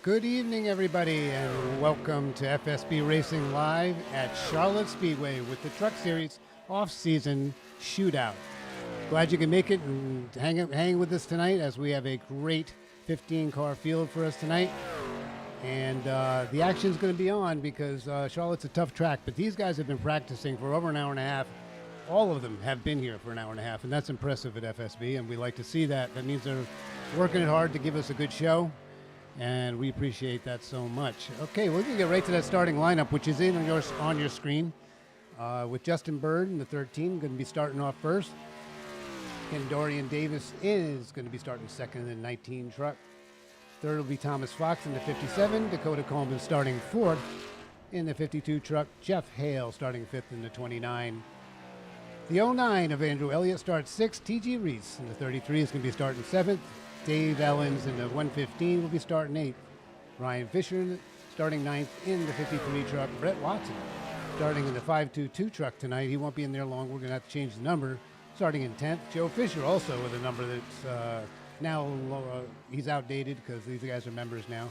Good evening, everybody, and welcome to FSB Racing Live at Charlotte Speedway with the Truck Series off-season shootout. Glad you can make it and hang with us tonight as we have a great 15-car field for us tonight. And the action's going to be on because Charlotte's a tough track, but these guys have been practicing for over an hour and a half. All of them have been here for an hour and a half, and that's impressive at FSB, and we like to see that. That means they're working it hard to give us a good show. And we appreciate that so much. Okay, we're going to get right to that starting lineup, which is on your screen. With Justin Bird in the 13, going to be starting off first. Ken Dorian Davis is going to be starting second in the 19 truck. Third will be Thomas Fox in the 57. Dakota Coleman starting fourth in the 52 truck. Jeff Hale starting fifth in the 29. The 09 of Andrew Elliott starts sixth. T.G. Reese in the 33 is going to be starting seventh. Dave Ellens in the 115 will be starting 8th. Ryan Fisher starting 9th in the 53 truck. Brett Watson starting in the 522 truck tonight. He won't be in there long. We're going to have to change the number. Starting in 10th. Joe Fisher also with a number that's now he's outdated because these guys are members now.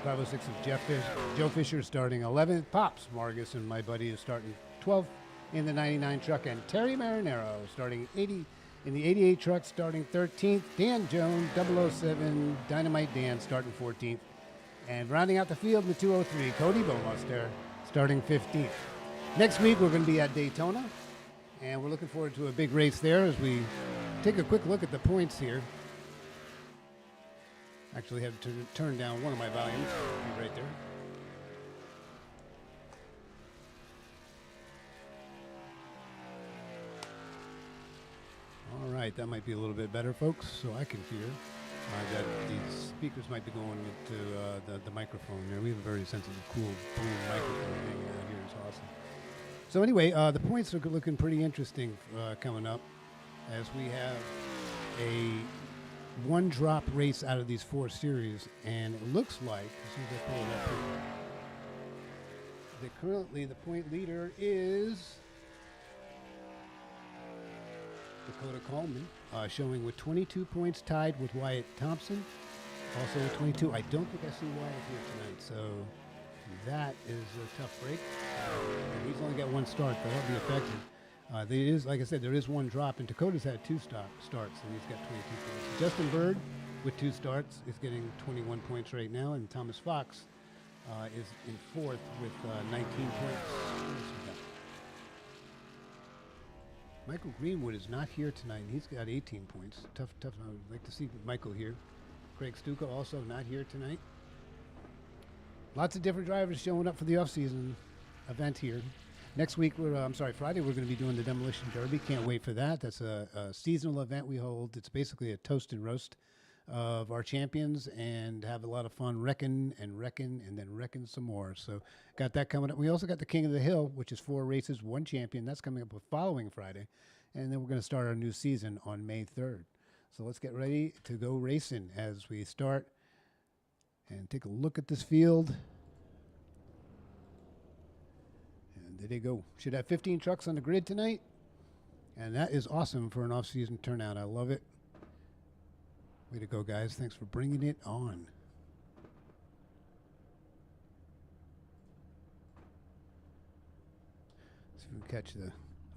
506 is Joe Fisher starting 11th. Pops Margus and my buddy is starting 12th in the 99 truck. And Terry Marinero starting 80. In the 88 truck, starting 13th, Dan Jones, 007, Dynamite Dan, starting 14th. And rounding out the field in the 203, Cody Beaumuster, starting 15th. Next week, we're going to be at Daytona, and we're looking forward to a big race there as we take a quick look at the points here. Actually, had to turn down one of my volumes right there. All right, that might be a little bit better, folks, so I can hear. That these speakers might be going into the microphone there. We have a very sensitive, cool boom microphone hanging out here. It's awesome. So anyway, the points are looking pretty interesting coming up as we have a one-drop race out of these 4 series, and it looks like, as soon as I pull it up here, that currently the point leader is Dakota Coleman, showing with 22 points, tied with Wyatt Thompson. Also with 22. I don't think I see Wyatt here tonight, so that is a tough break. He's only got 1 start, but he'll be affected. There is, like I said, there is 1 drop, and Dakota's had 2 starts, and he's got 22 points. Justin Bird, with 2 starts, is getting 21 points right now, and Thomas Fox is in 4th with 19 points. Michael Greenwood is not here tonight. He's got 18 points. Tough. I'd like to see Michael here. Craig Stuka also not here tonight. Lots of different drivers showing up for the off-season event here. Next week, Friday, we're going to be doing the Demolition Derby. Can't wait for that. That's a seasonal event we hold. It's basically a toast and roast of our champions and have a lot of fun wrecking, and then wrecking some more. So got that coming up. We also got the King of the Hill, which is 4 races, 1 champion. That's coming up the following Friday. And then we're going to start our new season on May 3rd. So let's get ready to go racing as we start and take a look at this field. And there they go. Should have 15 trucks on the grid tonight. And that is awesome for an off-season turnout. I love it. Way to go, guys. Thanks for bringing it on. See if we can catch the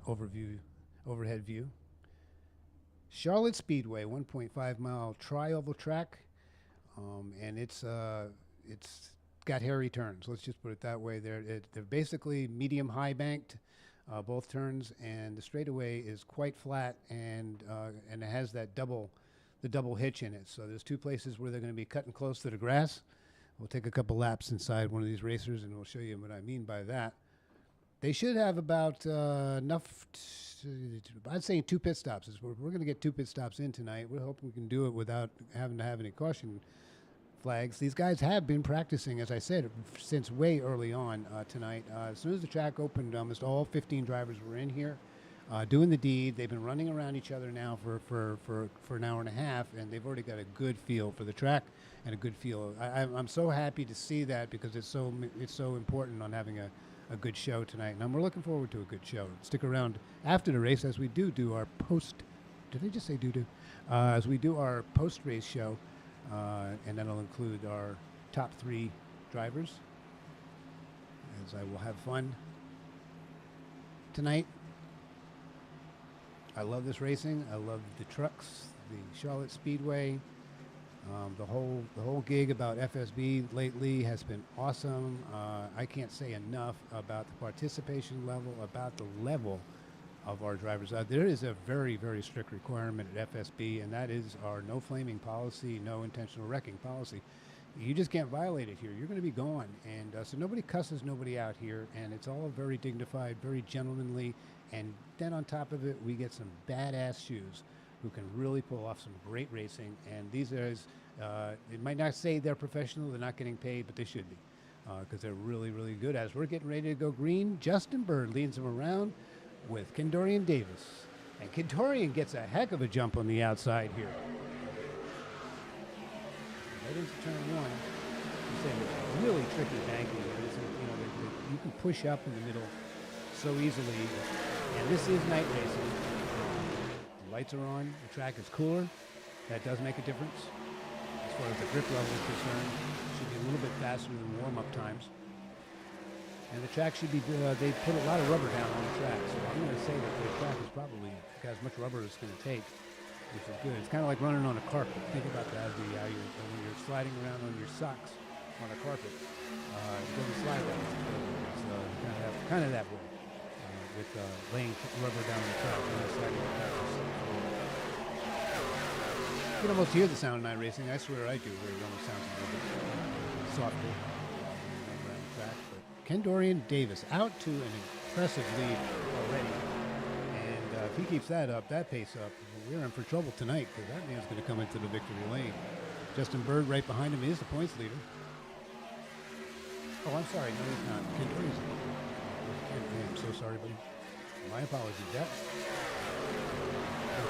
overhead view. Charlotte Speedway, 1.5-mile tri-oval track, and it's got hairy turns. Let's just put it that way. They're basically medium-high banked, both turns, and the straightaway is quite flat, and it has that double hitch in it. So there's 2 places where they're going to be cutting close to the grass. We'll take a couple laps inside one of these racers, and we'll show you what I mean by that. They should have about enough, I'd say 2 pit stops. We're going to get 2 pit stops in tonight. We hope we can do it without having to have any caution flags. These guys have been practicing, as I said, since way early on tonight. As soon as the track opened, almost all 15 drivers were in here. Doing the deed. They've been running around each other now for an hour and a half, and they've already got a good feel for the track and a good feel. I'm so happy to see that because it's so important on having a good show tonight. And we're looking forward to a good show. Stick around after the race as we do our post. Did they just say doo-doo? As we do our post-race show and that'll include our top 3 drivers, as I will have fun tonight. I love this racing. I love the trucks, the Charlotte Speedway. The whole gig about FSB lately has been awesome. I can't say enough about the participation level, about the level of our drivers. There is a very, very strict requirement at FSB, and that is our no flaming policy, no intentional wrecking policy. You just can't violate it here. You're going to be gone. And so nobody cusses nobody out here, and it's all very dignified, very gentlemanly. And then on top of it, we get some badass shoes who can really pull off some great racing. And these guys, it might not say they're professional, they're not getting paid, but they should be, because they're really, really good. As we're getting ready to go green, Justin Bird leads them around with Kendorian Davis. And Kendorian gets a heck of a jump on the outside here. Right into turn 1. It's a really tricky banking. You can push up in the middle so easily. And this is night racing. The lights are on. The track is cooler. That does make a difference. As far as the grip level is concerned, it should be a little bit faster than warm-up times. And the track should be, they put a lot of rubber down on the track. So I'm going to say that the track is probably got as much rubber as it's going to take, which is good. It's kind of like running on a carpet. Think about that, when you're sliding around on your socks on a carpet. It doesn't slide that much. It's kind of that way, with laying rubber down on the track and not sliding on the You can almost hear the sound of night racing. I swear I do, where it almost sounds a little bit softer around the track. But Kendorian Davis out to an impressive lead already. And if he keeps that pace up, we're in for trouble tonight, because that man's going to come into the victory lane. Justin Bird right behind him is the points leader. Oh, I'm sorry. No, he's not. Kendorian's I'm so sorry, buddy. My apologies. That.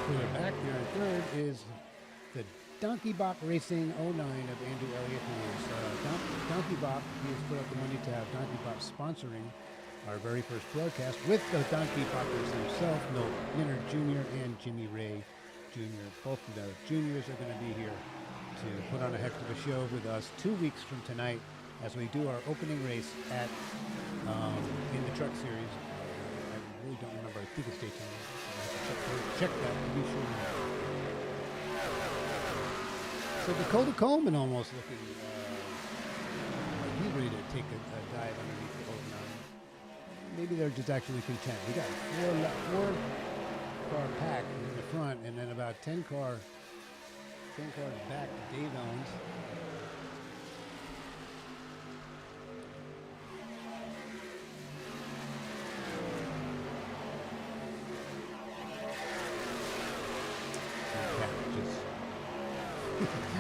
Further back there in third is the Donkey Bop Racing 09 of Andrew Elliott, who is Donkey Bop. He has put up the money to have Donkey Bop sponsoring our very first broadcast with the Donkey Boppers himself, Milt Minard Jr. and Jimmy Ray Jr. Both of the juniors are going to be here to put on a heck of a show with us 2 weeks from tonight as we do our opening race at in the truck series. I really don't remember. I think it's Daytona. I have to check that to be sure. So Dakota Coleman almost looking like he's ready to take a dive underneath the 09. Maybe they're just actually content. We got four car pack in the front, and then about 10 cars back to Dave Owens.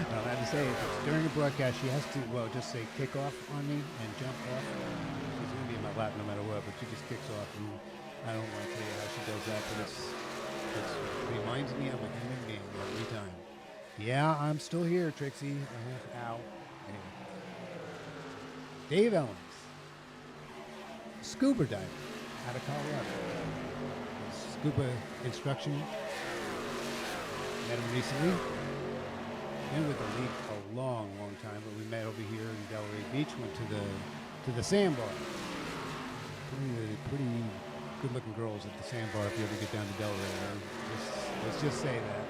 I have to say, if it's during a broadcast, she has to, just say kick off on me and jump off. She's going to be in my lap no matter what, but she just kicks off, and I don't want to tell you how she does that, but it reminds me of a human being every time. Yeah, I'm still here, Trixie. Ow. Anyway. Dave Owens, scuba diver out of Colorado. Scuba instruction. Met him recently. Been with the league for a long, long time, but we met over here in Delray Beach. Went to the sandbar. Pretty good-looking girls at the sandbar. If you ever get down to Delray, let's just say that.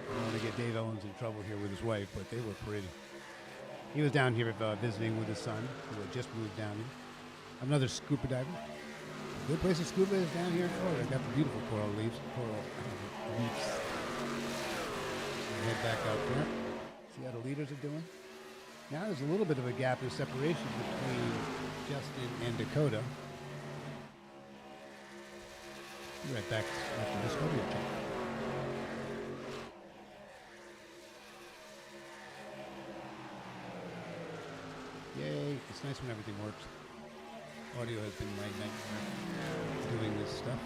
I don't want to get Dave Owens in trouble here with his wife, but they were pretty. He was down here visiting with his son, who had just moved down here. Another scuba diver. A good place to scuba is down here in Florida. Got the beautiful coral reefs. Head back out there. See how the leaders are doing? Now there's a little bit of a gap of separation between Justin and Dakota. Be right back after this video check. Yay, it's nice when everything works. Audio has been my nightmare doing this stuff.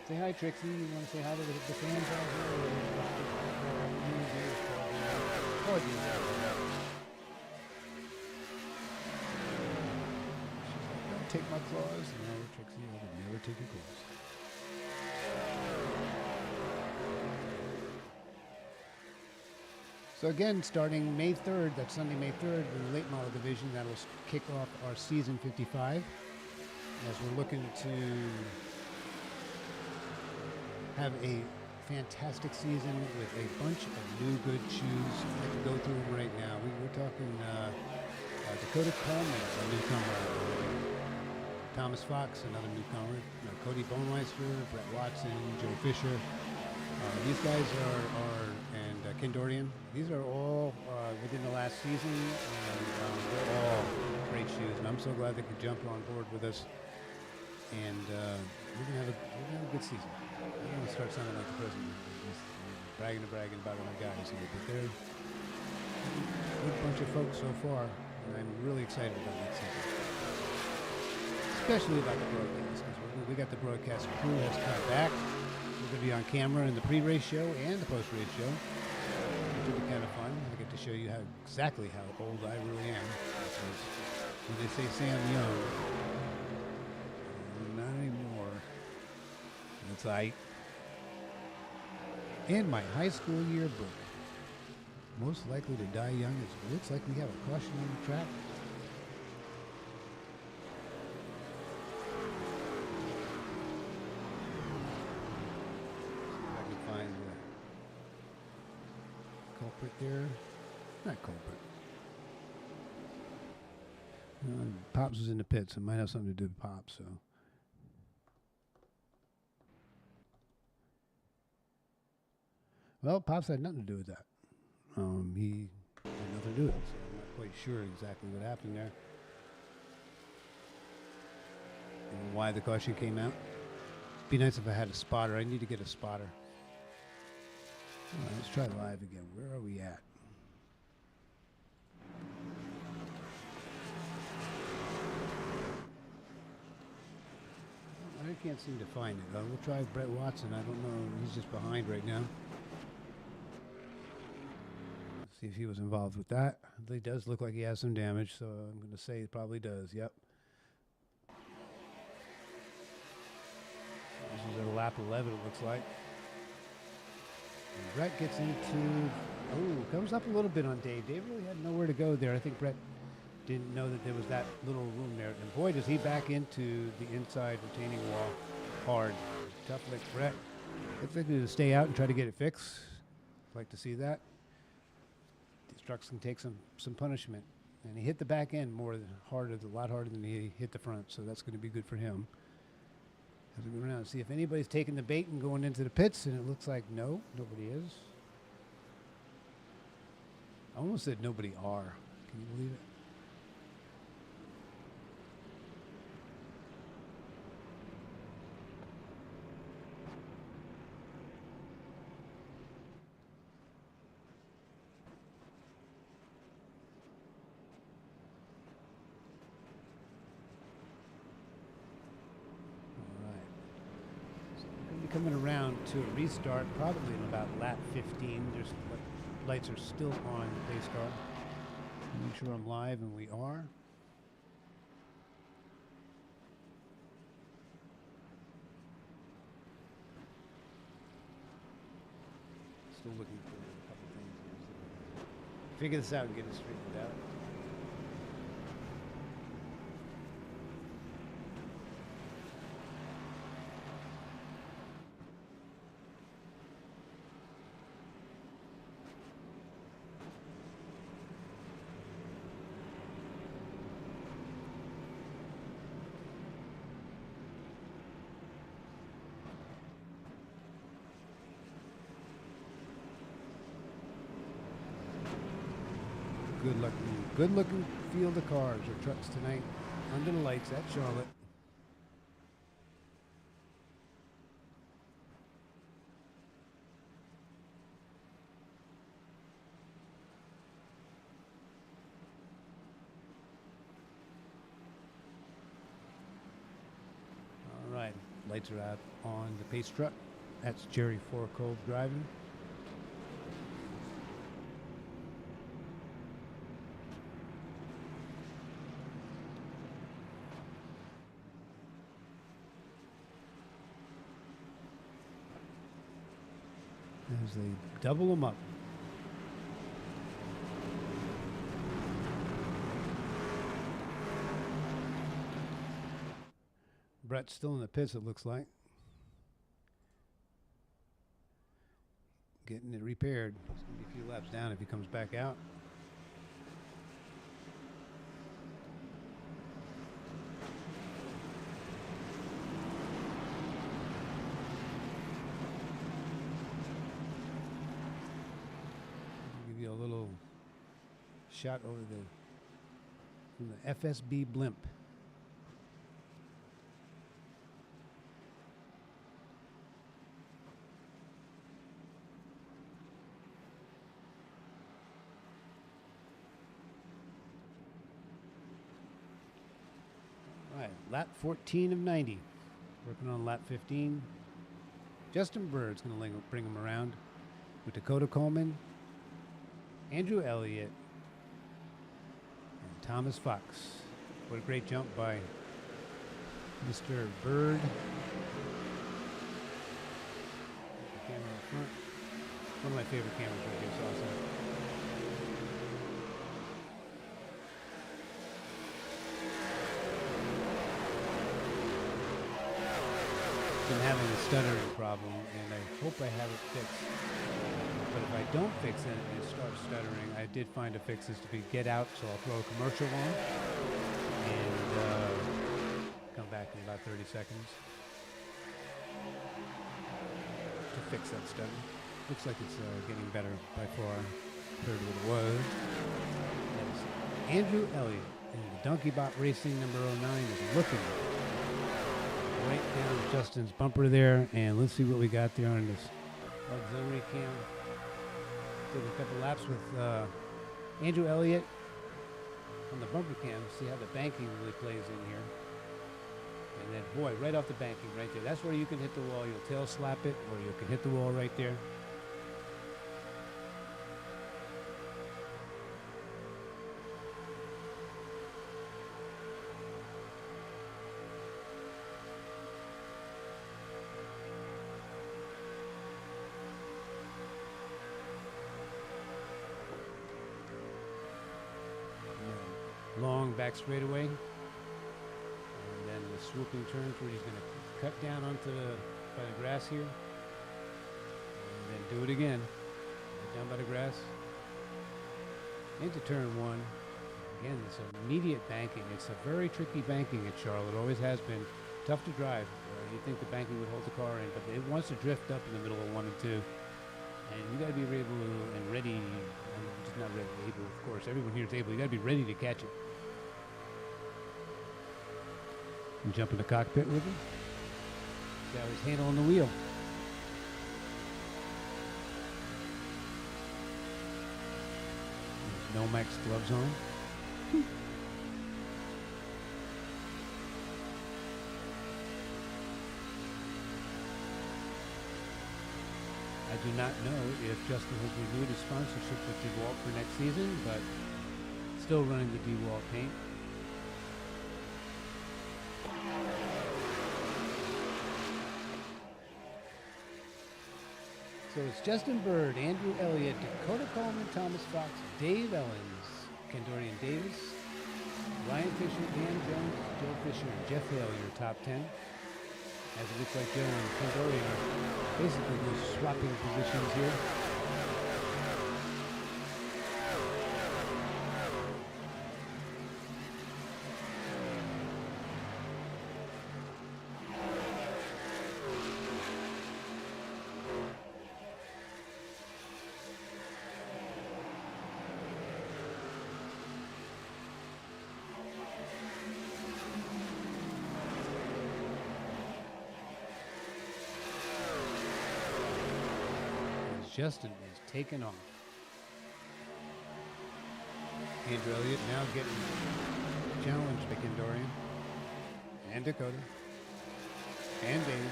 Say hi, Trixie. You want to say hi to the fans out here? Don't take my claws. No, Trixie, I would never take your claws. So again, starting May 3rd, that's Sunday, May 3rd, in the late model division, that'll kick off our season 55 as we're looking to have a fantastic season with a bunch of new good shoes. I can go through them right now. We're talking Dakota Coleman, a newcomer. Thomas Fox, another newcomer. Cody Bonemeister, Brett Watson, Joe Fisher. These guys and Ken Dorian. These are all within the last season, and they're all great shoes. And I'm so glad they could jump on board with us. And we're gonna have a good season. I don't want to start sounding like the president, just bragging about our guys here, but they're a good bunch of folks so far, and I'm really excited about next season. Especially about the broadcast, because we got the broadcast crew has come back. We're going to be on camera in the pre-race show and the post-race show, which will be kind of fun. I get to show you exactly how old I really am. Because when they say Sam Young, not anymore. That's right. And my high school yearbook. Most likely to die young. It looks like we have a caution on the track. See if I can find the culprit there. Not culprit. Pops was in the pits. It might have something to do with Pops, so. Well, Pops had nothing to do with that. He had nothing to do with it, so I'm not quite sure exactly what happened there. And why the caution came out. It'd be nice if I had a spotter. I need to get a spotter. All right, let's try live again. Where are we at? I can't seem to find it. We'll try Brett Watson. I don't know. He's just behind right now. See if he was involved with that. He does look like he has some damage, so I'm going to say it probably does. Yep. This is at lap 11, it looks like. And Brett gets into... comes up a little bit on Dave. Dave really had nowhere to go there. I think Brett didn't know that there was that little room there. And boy, does he back into the inside retaining wall hard. Tough lick, Brett. Looks like to stay out and try to get it fixed. Like to see that. These trucks can take some punishment. And he hit the back end a lot harder than he hit the front. So that's going to be good for him. As we go around and see if anybody's taking the bait and going into the pits. And it looks like no, nobody is. I almost said nobody are. Can you believe it? Coming around to a restart probably in about lap 15. There's lights are still on the pace car. Make sure I'm live, and we are. Still looking for a couple things. Figure this out and get it straightened out. Good looking field of cars or trucks tonight under the lights at Charlotte. All right, lights are out on the pace truck. That's Jerry Fourcove driving. As they double them up. Brett's still in the pits, it looks like. Getting it repaired. It's going to be a few laps down if he comes back out. I'll give you a little shot over from the FSB blimp. All right, lap 14 of 90. Working on lap 15. Justin Bird's going to bring him around with Dakota Coleman, Andrew Elliott, and Thomas Fox. What a great jump by Mr. Bird. The camera in front. One of my favorite cameras right here, so awesome. Been having a stuttering problem, and I hope I have it fixed. But if I don't fix it and it starts stuttering, I did find a fix is to be get out, so I'll throw a commercial on and come back in about 30 seconds to fix that stutter. Looks like it's getting better by far compared to what it was. That's Andrew Elliott in the Donkey Bot Racing number 09 is looking right down Justin's bumper there, and let's see what we got there on this auxiliary cam. Took a couple laps with Andrew Elliott on the bumper cam. See how the banking really plays in here. And then, boy, right off the banking right there. That's where you can hit the wall. You'll tail slap it, or you can hit the wall right there. Long back straightaway, and then the swooping turns where he's going to cut down onto by the grass here, and then do it again, down by the grass, into turn one. Again, this immediate banking. It's a very tricky banking at Charlotte. Always has been tough to drive. You'd think the banking would hold the car in, but it wants to drift up in the middle of 1 and 2, and you got to be able and ready. Just not ready, able, of course. Everyone here is able. You got to be ready to catch it. And jump in the cockpit with him. See how he's handling the wheel. There's Nomex gloves on. I do not know if Justin has renewed his sponsorship with DeWalt for next season, but still running the DeWalt paint. So it's Justin Bird, Andrew Elliott, Dakota Coleman, Thomas Fox, Dave Ellens, Kendorian Davis, Ryan Fisher, Dan Jones, Joe Fisher, and Jeff Hale, your top 10. As it looks like Joe and Kendorian are basically just swapping positions here. Justin is taken off. Andrew Elliott now getting challenged by Kendorian and Dakota and Dave.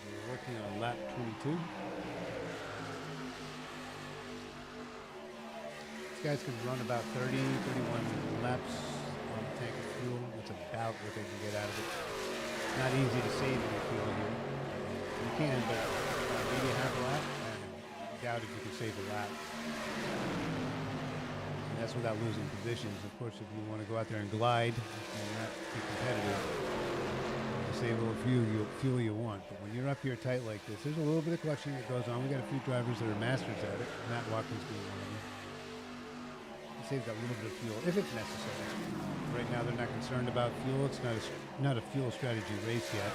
We're working on lap 22. These guys can run about 30, 31 laps on the tank of fuel. That's about what they can get out of it. Not easy to save any fuel here. You can, but maybe a half a lap. I doubt if you can save a lap. And that's without losing positions. Of course, if you want to go out there and glide and not be competitive, save a little fuel you want. But when you're up here tight like this, there's a little bit of clutching that goes on. We got a few drivers that are masters at it. Matt Watkins being one of them. It saves that little bit of fuel if it's necessary. Right now, they're not concerned about fuel. It's not a fuel strategy race yet.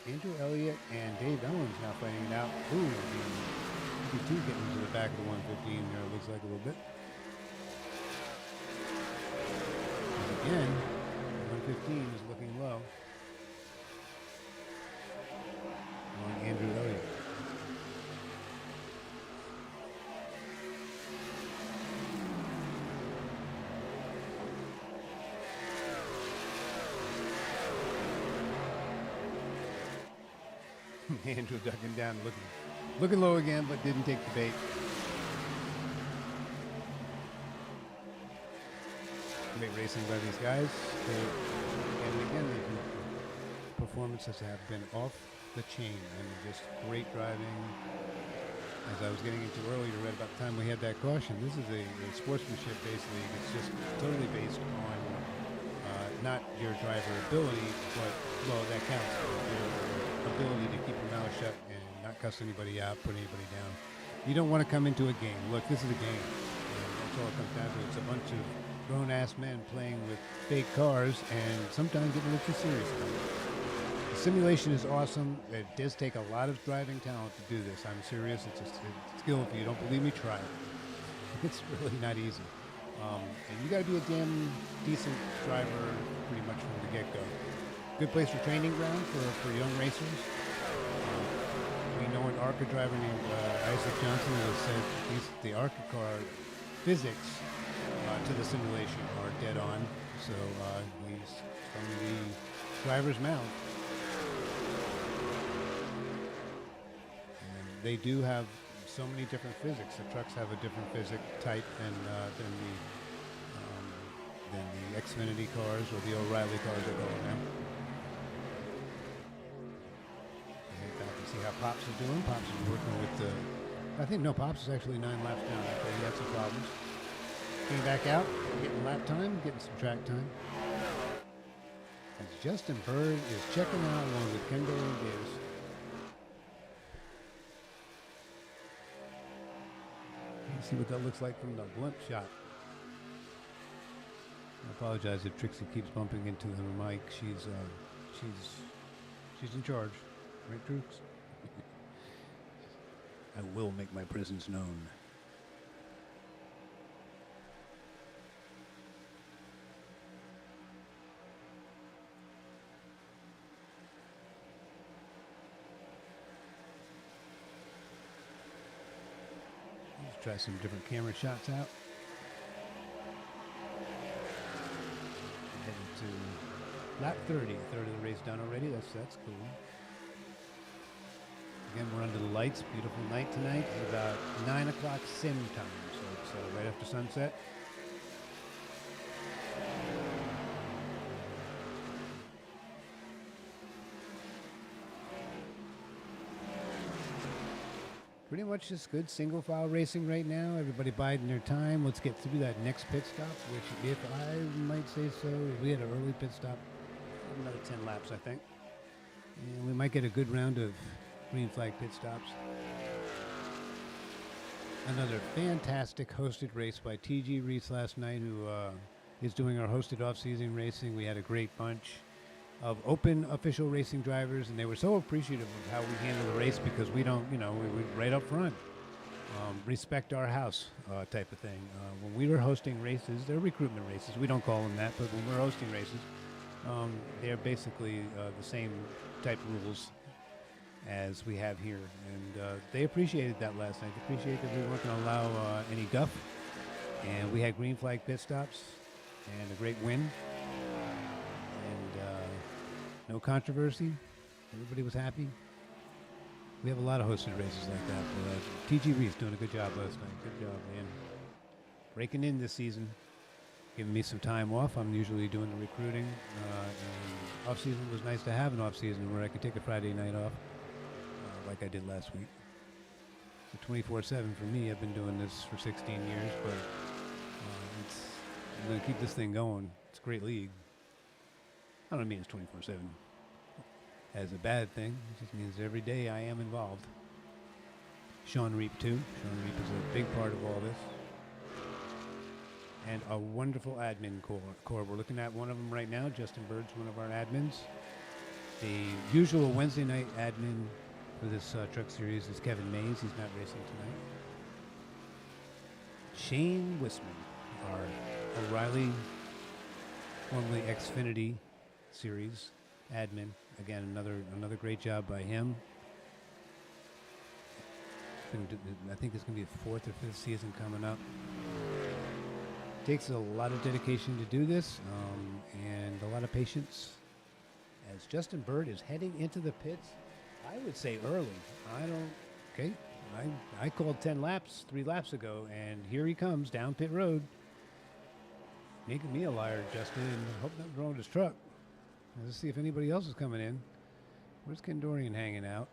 Andrew Elliott and Dave Owens now fighting it out. Ooh, the 2 getting into the back of the 115 there, it looks like a little bit. And again, the 115 is looking low on Andrew Elliott. Andrew ducking down, looking low again, but didn't take the bait. Great racing by these guys. And again, the performances have been off the chain. I mean, just great driving. As I was getting into earlier, right about the time we had that caution, this is a sportsmanship based league. It's just totally based on not your driver ability, but, well, that counts. Your ability to keep your mouth shut and not cuss anybody out, put anybody down. You don't want to come into a game. Look, this is a game. And that's all it comes down to. It's a bunch of grown-ass men playing with fake cars and sometimes getting a little too serious about it. The simulation is awesome. It does take a lot of driving talent to do this. I'm serious. It's a skill. If you don't believe me, try it. It's really not easy. And you got to be a damn decent driver pretty much from the get-go. Good place for training ground for young racers. We know an ARCA driver named Isaac Johnson who has said the ARCA car physics to the simulation are dead on. So he's from the driver's mouth. And they do have so many different physics. The trucks have a different physics type than the Xfinity cars or the O'Reilly cars they call them. See how Pops is doing. Pops is working with Pops is actually 9 laps down. Okay, he had some problems. Came back out, getting lap time, getting some track time. As Justin Bird is checking out along with Kendall and Davis. Let's see what that looks like from the blimp shot. I apologize if Trixie keeps bumping into the mic. She's in charge. Right, Trix? I will make my presence known. Let's try some different camera shots out. Heading to lap 30, a third of the race done already. That's cool. Again, we're under the lights. Beautiful night tonight. It's about 9 o'clock sim time, so it's right after sunset. Pretty much just good single file racing right now. Everybody biding their time. Let's get through that next pit stop, which, if I might say so, we had an early pit stop, another 10 laps, I think. And we might get a good round of green flag pit stops. Another fantastic hosted race by TG Reese last night, who is doing our hosted off-season racing. We had a great bunch of open official racing drivers, and they were so appreciative of how we handle the race because we don't, we right up front. Respect our house type of thing. When we were hosting races, they're recruitment races. We don't call them that, but when we're hosting races, they're basically the same type rules as we have here, and they appreciated that last night. They appreciated that we weren't going to allow any guff, and we had green flag pit stops and a great win, and no controversy. Everybody was happy. We have a lot of hosted races like that, but TG Reese doing a good job last night. Good job, man. Breaking in this season, giving me some time off. I'm usually doing the recruiting, and off-season was nice to have an off-season where I could take a Friday night off. Like I did last week. a 24/7 for me. I've been doing this for 16 years, but I'm going to keep this thing going. It's a great league. I don't mean it's 24/7 as a bad thing. It just means every day I am involved. Sean Reap, too. Sean Reap is a big part of all this. And a wonderful admin core. We're looking at one of them right now. Justin Bird's one of our admins. The usual Wednesday night admin for this truck series is Kevin Mays. He's not racing tonight. Shane Wisman, our O'Reilly, formerly Xfinity series admin. Again, another great job by him. I think it's going to be the 4th or 5th season coming up. Takes a lot of dedication to do this, and a lot of patience. As Justin Bird is heading into the pits, I would say early. I called 10 laps 3 laps ago, and here he comes down pit road. Making me a liar, Justin. Hope nothing's wrong with his truck. Let's see if anybody else is coming in. Where's Ken Dorian hanging out?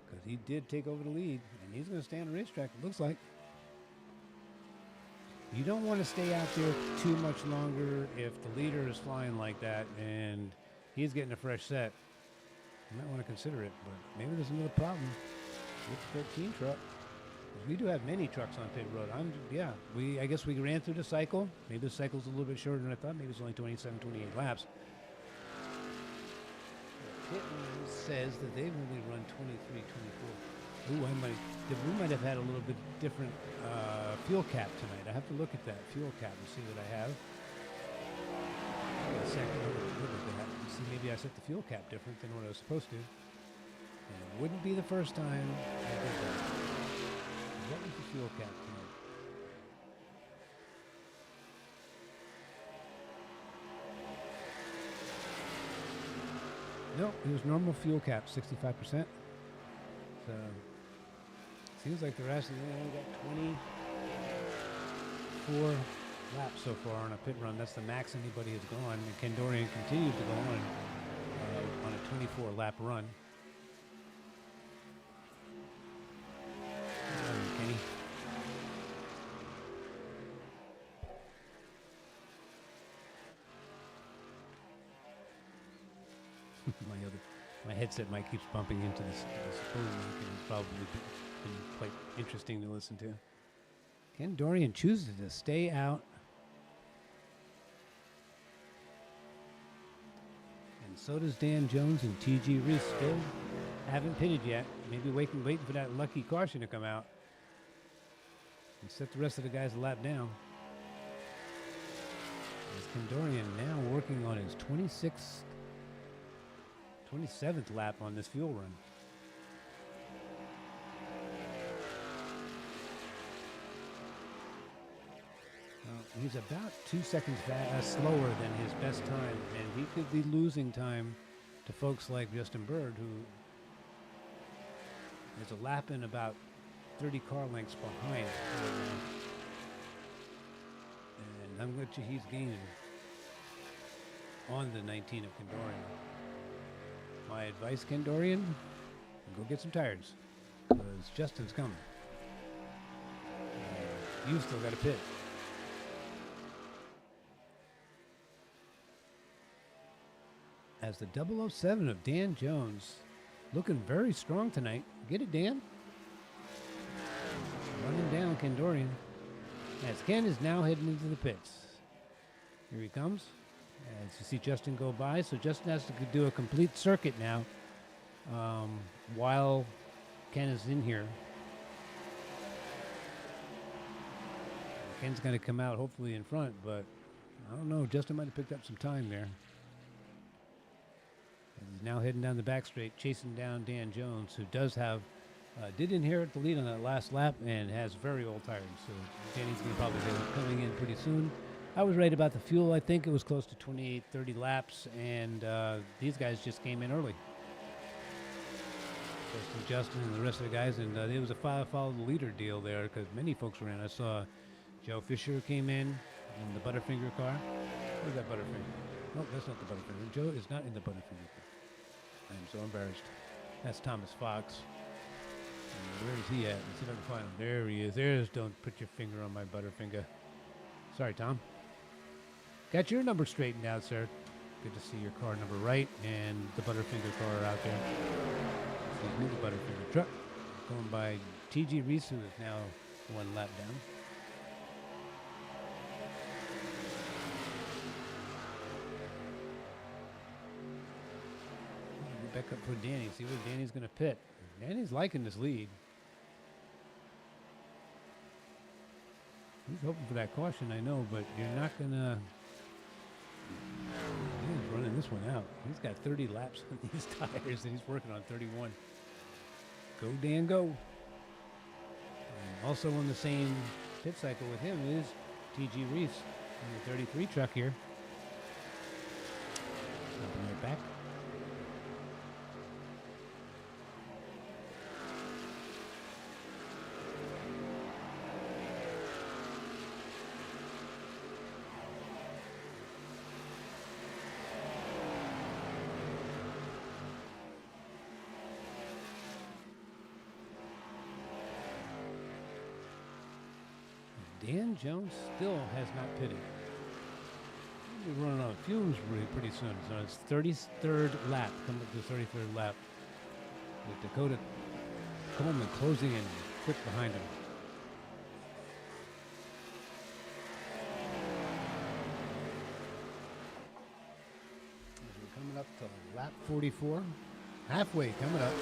Because he did take over the lead, and he's going to stay on the racetrack, it looks like. You don't want to stay out there too much longer if the leader is flying like that and he's getting a fresh set. You might want to consider it, but maybe there's another problem with the 13 truck. We do have many trucks on pit road. I guess we ran through the cycle. Maybe the cycle's a little bit shorter than I thought. Maybe it's only 27, 28 laps. Pit road says that they've only run 23, 24. We might have had a little bit different fuel cap tonight. I have to look at that fuel cap and see what I have. Wait a second, look at that. See, maybe I set the fuel cap different than what I was supposed to. And it wouldn't be the first time I did that. What was the fuel cap tonight? No, it was normal fuel cap, 65%. So seems like the rest of them only got 24 laps so far on a pit run. That's the max anybody has gone. And Ken Dorian continued to go on a 24 lap run. Kenny. My headset mic keeps bumping into this phone mic, and it's probably been quite interesting to listen to. Ken Dorian chooses to stay out. And so does Dan Jones and T.G. Reese. Still haven't pitted yet. Maybe waiting for that lucky caution to come out and set the rest of the guys a lap down. As Ken Dorian now working on his 27th lap on this fuel run. He's about 2 seconds slower than his best time, and he could be losing time to folks like Justin Bird, who is a lap and about 30 car lengths behind right now. And I'm bet you he's gaining on the 19 of Ken Dorian. My advice, Ken Dorian, go get some tires, because Justin's coming. You've still got a pit. As the 007 of Dan Jones, looking very strong tonight. Get it, Dan? Running down Ken Dorian. As Ken is now heading into the pits. Here he comes. As you see Justin go by, so Justin has to do a complete circuit now while Ken is in here. Ken's going to come out hopefully in front, but I don't know. Justin might have picked up some time there. And he's now heading down the back straight, chasing down Dan Jones, who does have, did inherit the lead on that last lap and has very old tires. So Danny's going to probably be coming in pretty soon. I was right about the fuel. I think it was close to 28, 30 laps, and these guys just came in early. Justin and the rest of the guys, and it was a follow the leader deal there because many folks were in. I saw Joe Fisher came in the Butterfinger car. Where's that Butterfinger? No, that's not the Butterfinger. Joe is not in the Butterfinger car. I'm so embarrassed. That's Thomas Fox. Where is he at? Let's see if I can find him. There he is. There's don't put your finger on my butterfinger. Sorry, Tom. Got your number straightened out, sir. Good to see your car number right and the butterfinger car out there. Excuse me, the butterfinger truck. Going by T.G. Reese, who is now one lap down. Back up for Danny. See where Danny's going to pit. Danny's liking this lead. He's hoping for that caution, I know, but you're not going to... He's running this one out. He's got 30 laps on these tires, and he's working on 31. Go, Dan, go. And also on the same pit cycle with him is T.G. Reese in the 33 truck here. I'll be right back. Dan Jones still has not pitted. He'll be running on fumes pretty soon. So it's 33rd lap, coming up to the 33rd lap, with Dakota Coleman closing in quick behind him. As we're coming up to lap 44, halfway coming up.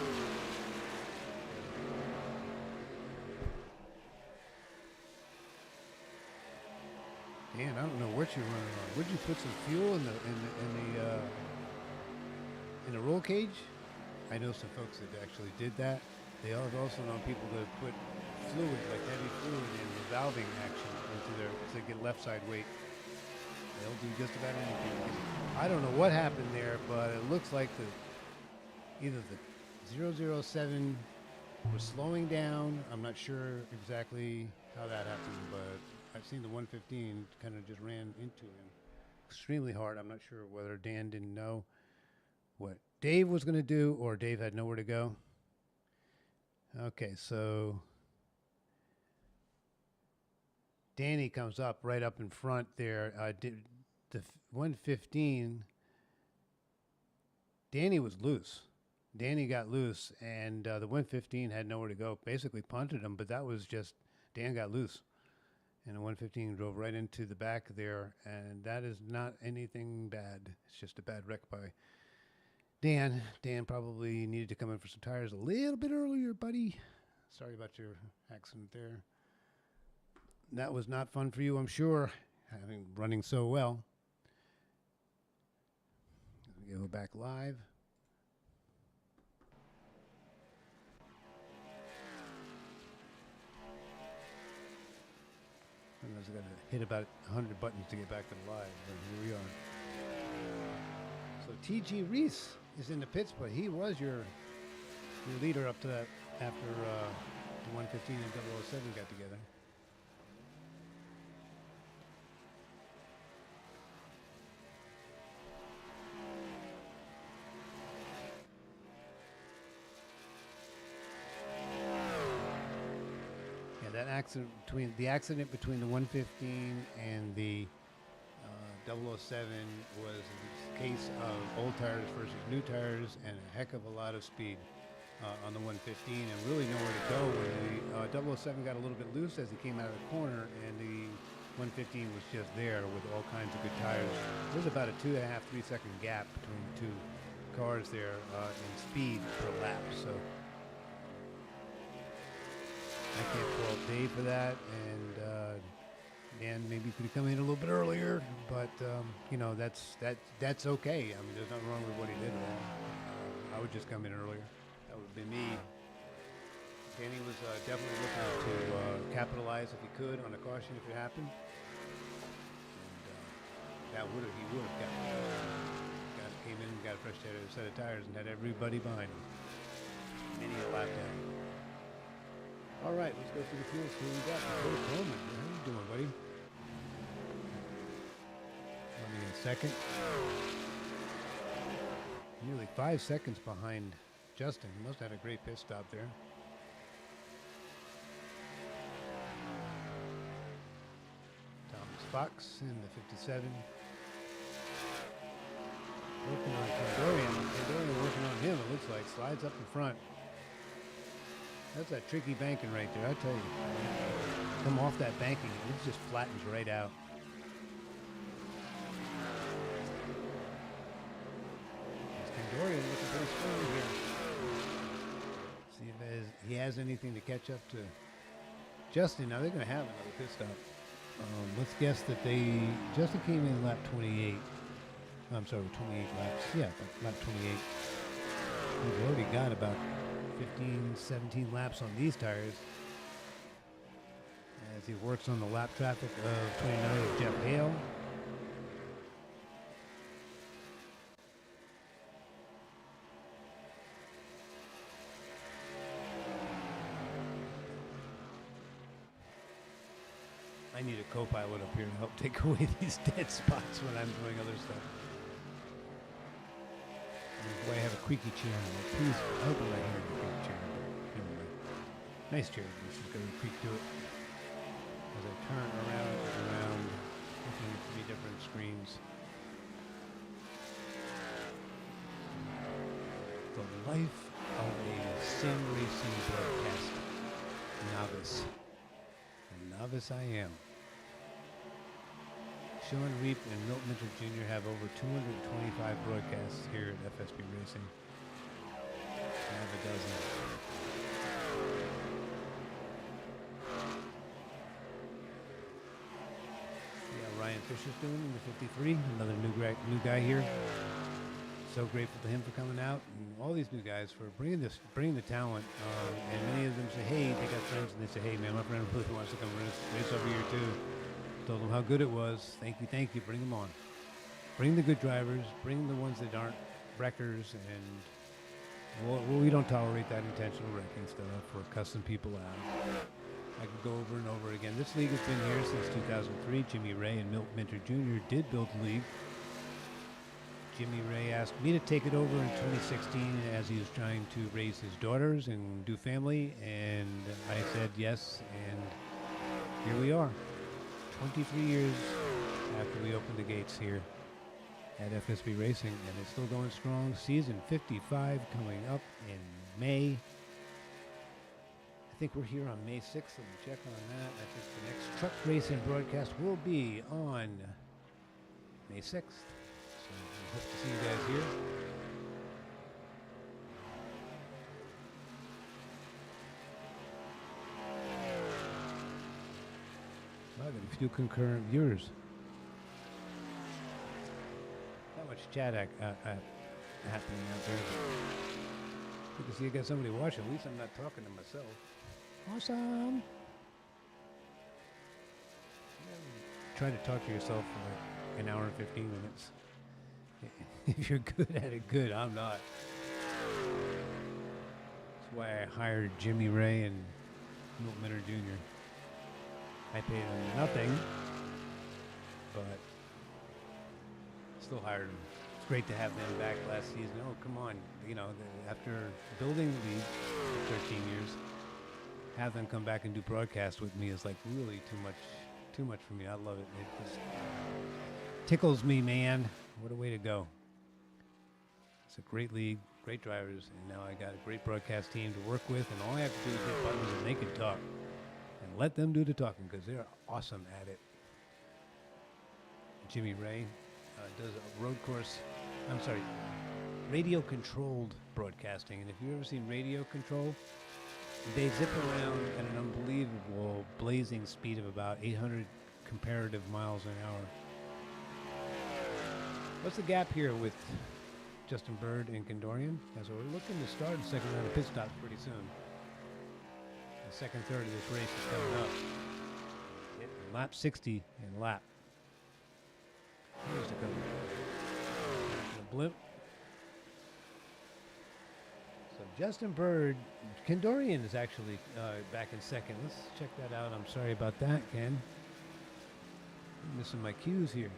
Dan, I don't know what you're running on. Would you put some fuel in the roll cage? I know some folks that actually did that. They have also known people that put fluid, like heavy fluid, in the valving action into their to get left side weight. They'll do just about anything. I don't know what happened there, but it looks like either the 007 was slowing down. I'm not sure exactly how that happened, but I've seen the 115 kind of just ran into him extremely hard. I'm not sure whether Dan didn't know what Dave was going to do or Dave had nowhere to go. Okay, so Danny comes up right up in front there. Did the 115, Danny was loose. Danny got loose, and the 115 had nowhere to go. Basically punted him, but that was just Dan got loose. And the 115 drove right into the back there, and that is not anything bad. It's just a bad wreck by Dan. Dan probably needed to come in for some tires a little bit earlier, buddy. Sorry about your accident there. That was not fun for you, I'm sure, running so well. We go back live. I was going to hit about 100 buttons to get back to the live, but here we are. So T.G. Reese is in the pits, but he was your leader up to that after the 115 and 007 got together. That accident between the 115 and the 007 was a case of old tires versus new tires and a heck of a lot of speed on the 115 and really nowhere to go when the 007 got a little bit loose as he came out of the corner and the 115 was just there with all kinds of good tires. There's about a 2.5, 3 second gap between the two cars there in speed per lap. So I can't fault Dave for that, and maybe could have come in a little bit earlier, but you know that's okay. I mean, there's nothing wrong with what he did. I would just come in earlier. That would be me. Danny was definitely looking to capitalize if he could on a caution if it happened, and he would have came in, got a fresh set of tires, and had everybody behind him. Many a lap down. All right, let's go through the fuel. See what we got. Dakota Coleman, how you doing, buddy? Running in second. Nearly 5 seconds behind Justin. He must have had a great pit stop there. Fox in the 57. Working on Kendorian. Kendorian working on him, it looks like. Slides up in front. That's that tricky banking right there, I tell you. Come off that banking, it just flattens right out. Kendorian looking pretty strong here. See if he has anything to catch up to Justin. Now they're going to have another pit stop. Let's guess that Justin came in lap 28. I'm sorry, 28 laps. Yeah, lap 28. He's already got about 15, 17 laps on these tires as he works on the lap traffic of 29 of Jeff Hale. I need a co-pilot up here to help take away these dead spots when I'm doing other stuff. Why I have a creaky chair. Please, I hope I'm not hearing a creaky chair. Anyway, nice chair. This is going to creak to it as I turn around and around, looking at 3 different screens. The life of a sim racing broadcast novice. A novice I am. Sean Reap and Milt Minter Jr. have over 225 broadcasts here at FSB Racing. I have a dozen. See how Ryan Fisher's doing in the 53. Another new guy here. So grateful to him for coming out, and all these new guys for bringing the talent. And many of them say, hey, they got friends, and they say, hey, man, my friend really wants to come race over here too. Told them how good it was. Thank you. Bring them on. Bring the good drivers. Bring the ones that aren't wreckers. And we don't tolerate that intentional wrecking stuff. We're cussing people out. I could go over and over again. This league has been here since 2003. Jimmy Ray and Milt Minter Jr. did build the league. Jimmy Ray asked me to take it over in 2016 as he was trying to raise his daughters and do family. And I said yes. And here we are. 23 years after we opened the gates here at FSB Racing, and it's still going strong. Season 55 coming up in May. I think we're here on May 6th. Let me check on that. I think the next truck racing broadcast will be on May 6th. So I hope to see you guys here. I got a few concurrent viewers. Not much chat happening out there. Good to see you got somebody watching. At least I'm not talking to myself. Awesome. Try to talk to yourself for like an hour and 15 minutes. If you're good at it, good. I'm not. That's why I hired Jimmy Ray and Milt Minter Jr. I paid them nothing, but still hired them. It's great to have them back last season. Oh, come on. You know, after building the league for 13 years, have them come back and do broadcasts with me is like really too much for me. I love it. It just tickles me, man. What a way to go. It's a great league, great drivers, and now I got a great broadcast team to work with, and all I have to do is hit buttons and they can talk. And let them do the talking because they're awesome at it. Jimmy Ray does a road course, radio-controlled broadcasting. And if you've ever seen radio control, they zip around at an unbelievable blazing speed of about 800 comparative miles an hour. What's the gap here with Justin Bird and Kendorian? So we're looking to start the second round of pit stops pretty soon. The second third of this race is coming up. Lap 60 and lap. Here's the cover. The blimp. So Justin Bird, Kendorian is actually back in second. Let's check that out. I'm sorry about that, Ken. I'm missing my cues here.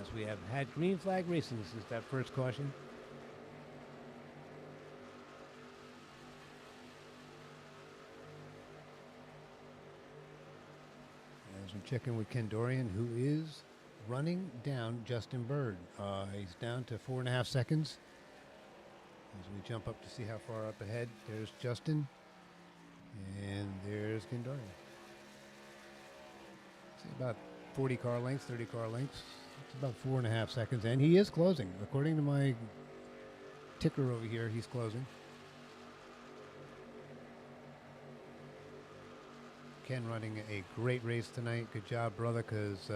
As we have had green flag racing since that first caution. As As we check in with Ken Dorian, who is running down Justin Bird. He's down to 4.5 seconds. As we jump up to see how far up ahead, there's Justin, and there's Ken Dorian. See about 40 car lengths, 30 car lengths. It's about 4.5 seconds, and he is closing. According to my ticker over here, he's closing. Ken running a great race tonight. Good job, brother, because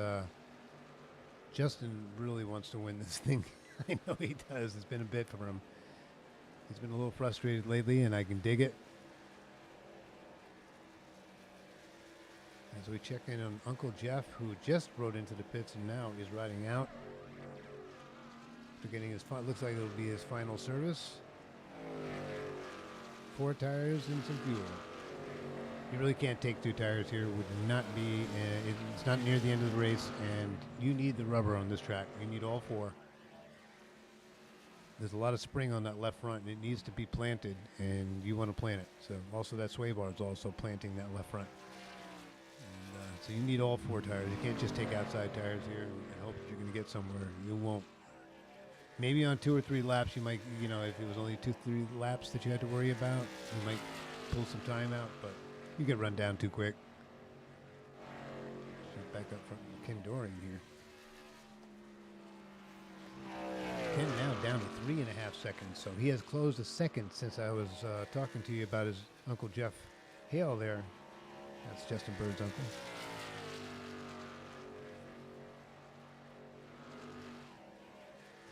Justin really wants to win this thing. I know he does. It's been a bit for him. He's been a little frustrated lately, and I can dig it. As we check in on Uncle Jeff, who just rode into the pits and now is riding out. After getting his, looks like it'll be his final service. 4 tires and some fuel. You really can't take 2 tires here. It would not be, it's not near the end of the race, and you need the rubber on this track. You need all 4. There's a lot of spring on that left front, and it needs to be planted, and you want to plant it. So also that sway bar is also planting that left front. And, so you need all 4 tires. You can't just take outside tires here and hope that you're going to get somewhere. You won't. Maybe on 2 or 3 laps, you might, if it was only 2-3 laps that you had to worry about, you might pull some time out, but you get run down too quick. Back up from Ken Dorian here. Ken now down to 3.5 seconds, so he has closed a second since I was talking to you about his Uncle Jeff Hale there. That's Justin Bird's uncle.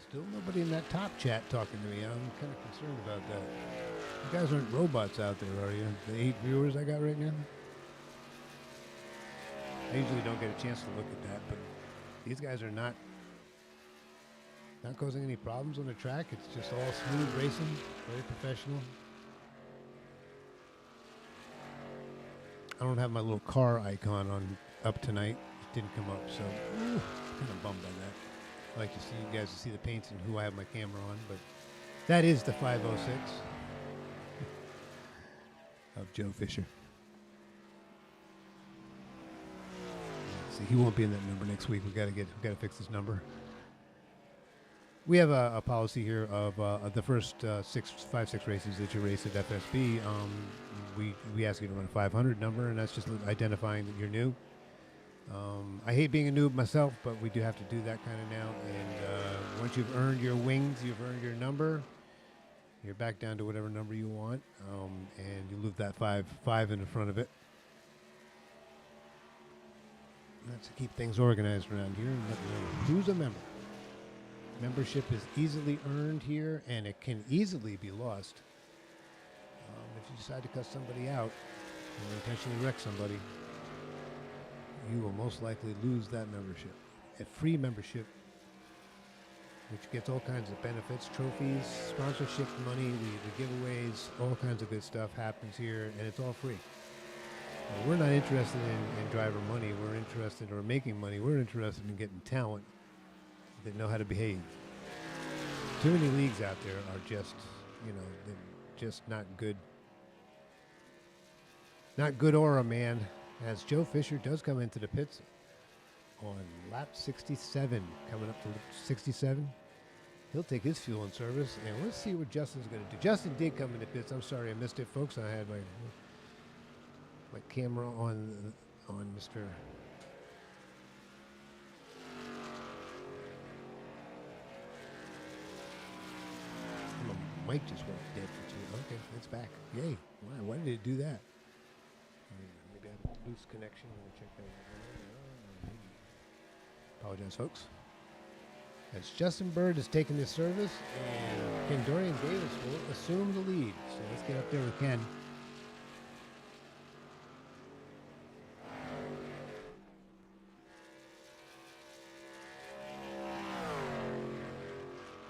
Still nobody in that top chat talking to me. I'm kind of concerned about that. You guys aren't robots out there, are you? The 8 viewers I got right now? I usually don't get a chance to look at that, but these guys are not causing any problems on the track. It's just all smooth racing, very professional. I don't have my little car icon on up tonight. It didn't come up, so kind of bummed by that. I like to see you guys to see the paints and who I have my camera on, but that is the 506 of Joe Fisher. See, he won't be in that number next week. We got to fix this number. We have a policy here of the first 5-6 races that you race at FSB. We ask you to run a 500 number, and that's just identifying that you're new. I hate being a noob myself, but we do have to do that kind of now. And once you've earned your wings, you've earned your number, you're back down to whatever number you want, and you leave that 5 in the front of it. That's to keep things organized around here and let you know who's a member. Membership is easily earned here, and it can easily be lost. If you decide to cut somebody out or intentionally wreck somebody, you will most likely lose that membership. A free membership, which gets all kinds of benefits, trophies, sponsorship money, the giveaways, all kinds of good stuff happens here, and it's all free. We're not interested in driver money. We're interested in making money. We're interested in getting talent that know how to behave. Too many leagues out there are just, they're just not good. Not good aura, man. As Joe Fisher does come into the pits on lap 67, coming up to 67. He'll take his fuel in service, and let's see what Justin's going to do. Justin did come into pits. I'm sorry I missed it, folks. I had my camera on Mr. My mic just went dead for 2. Okay, it's back. Yay. Why did it do that? Maybe I have a loose connection. We'll check that out. Apologize, folks. As Justin Bird is taking this service, and Ken Dorian Davis will assume the lead. So let's get up there with Ken.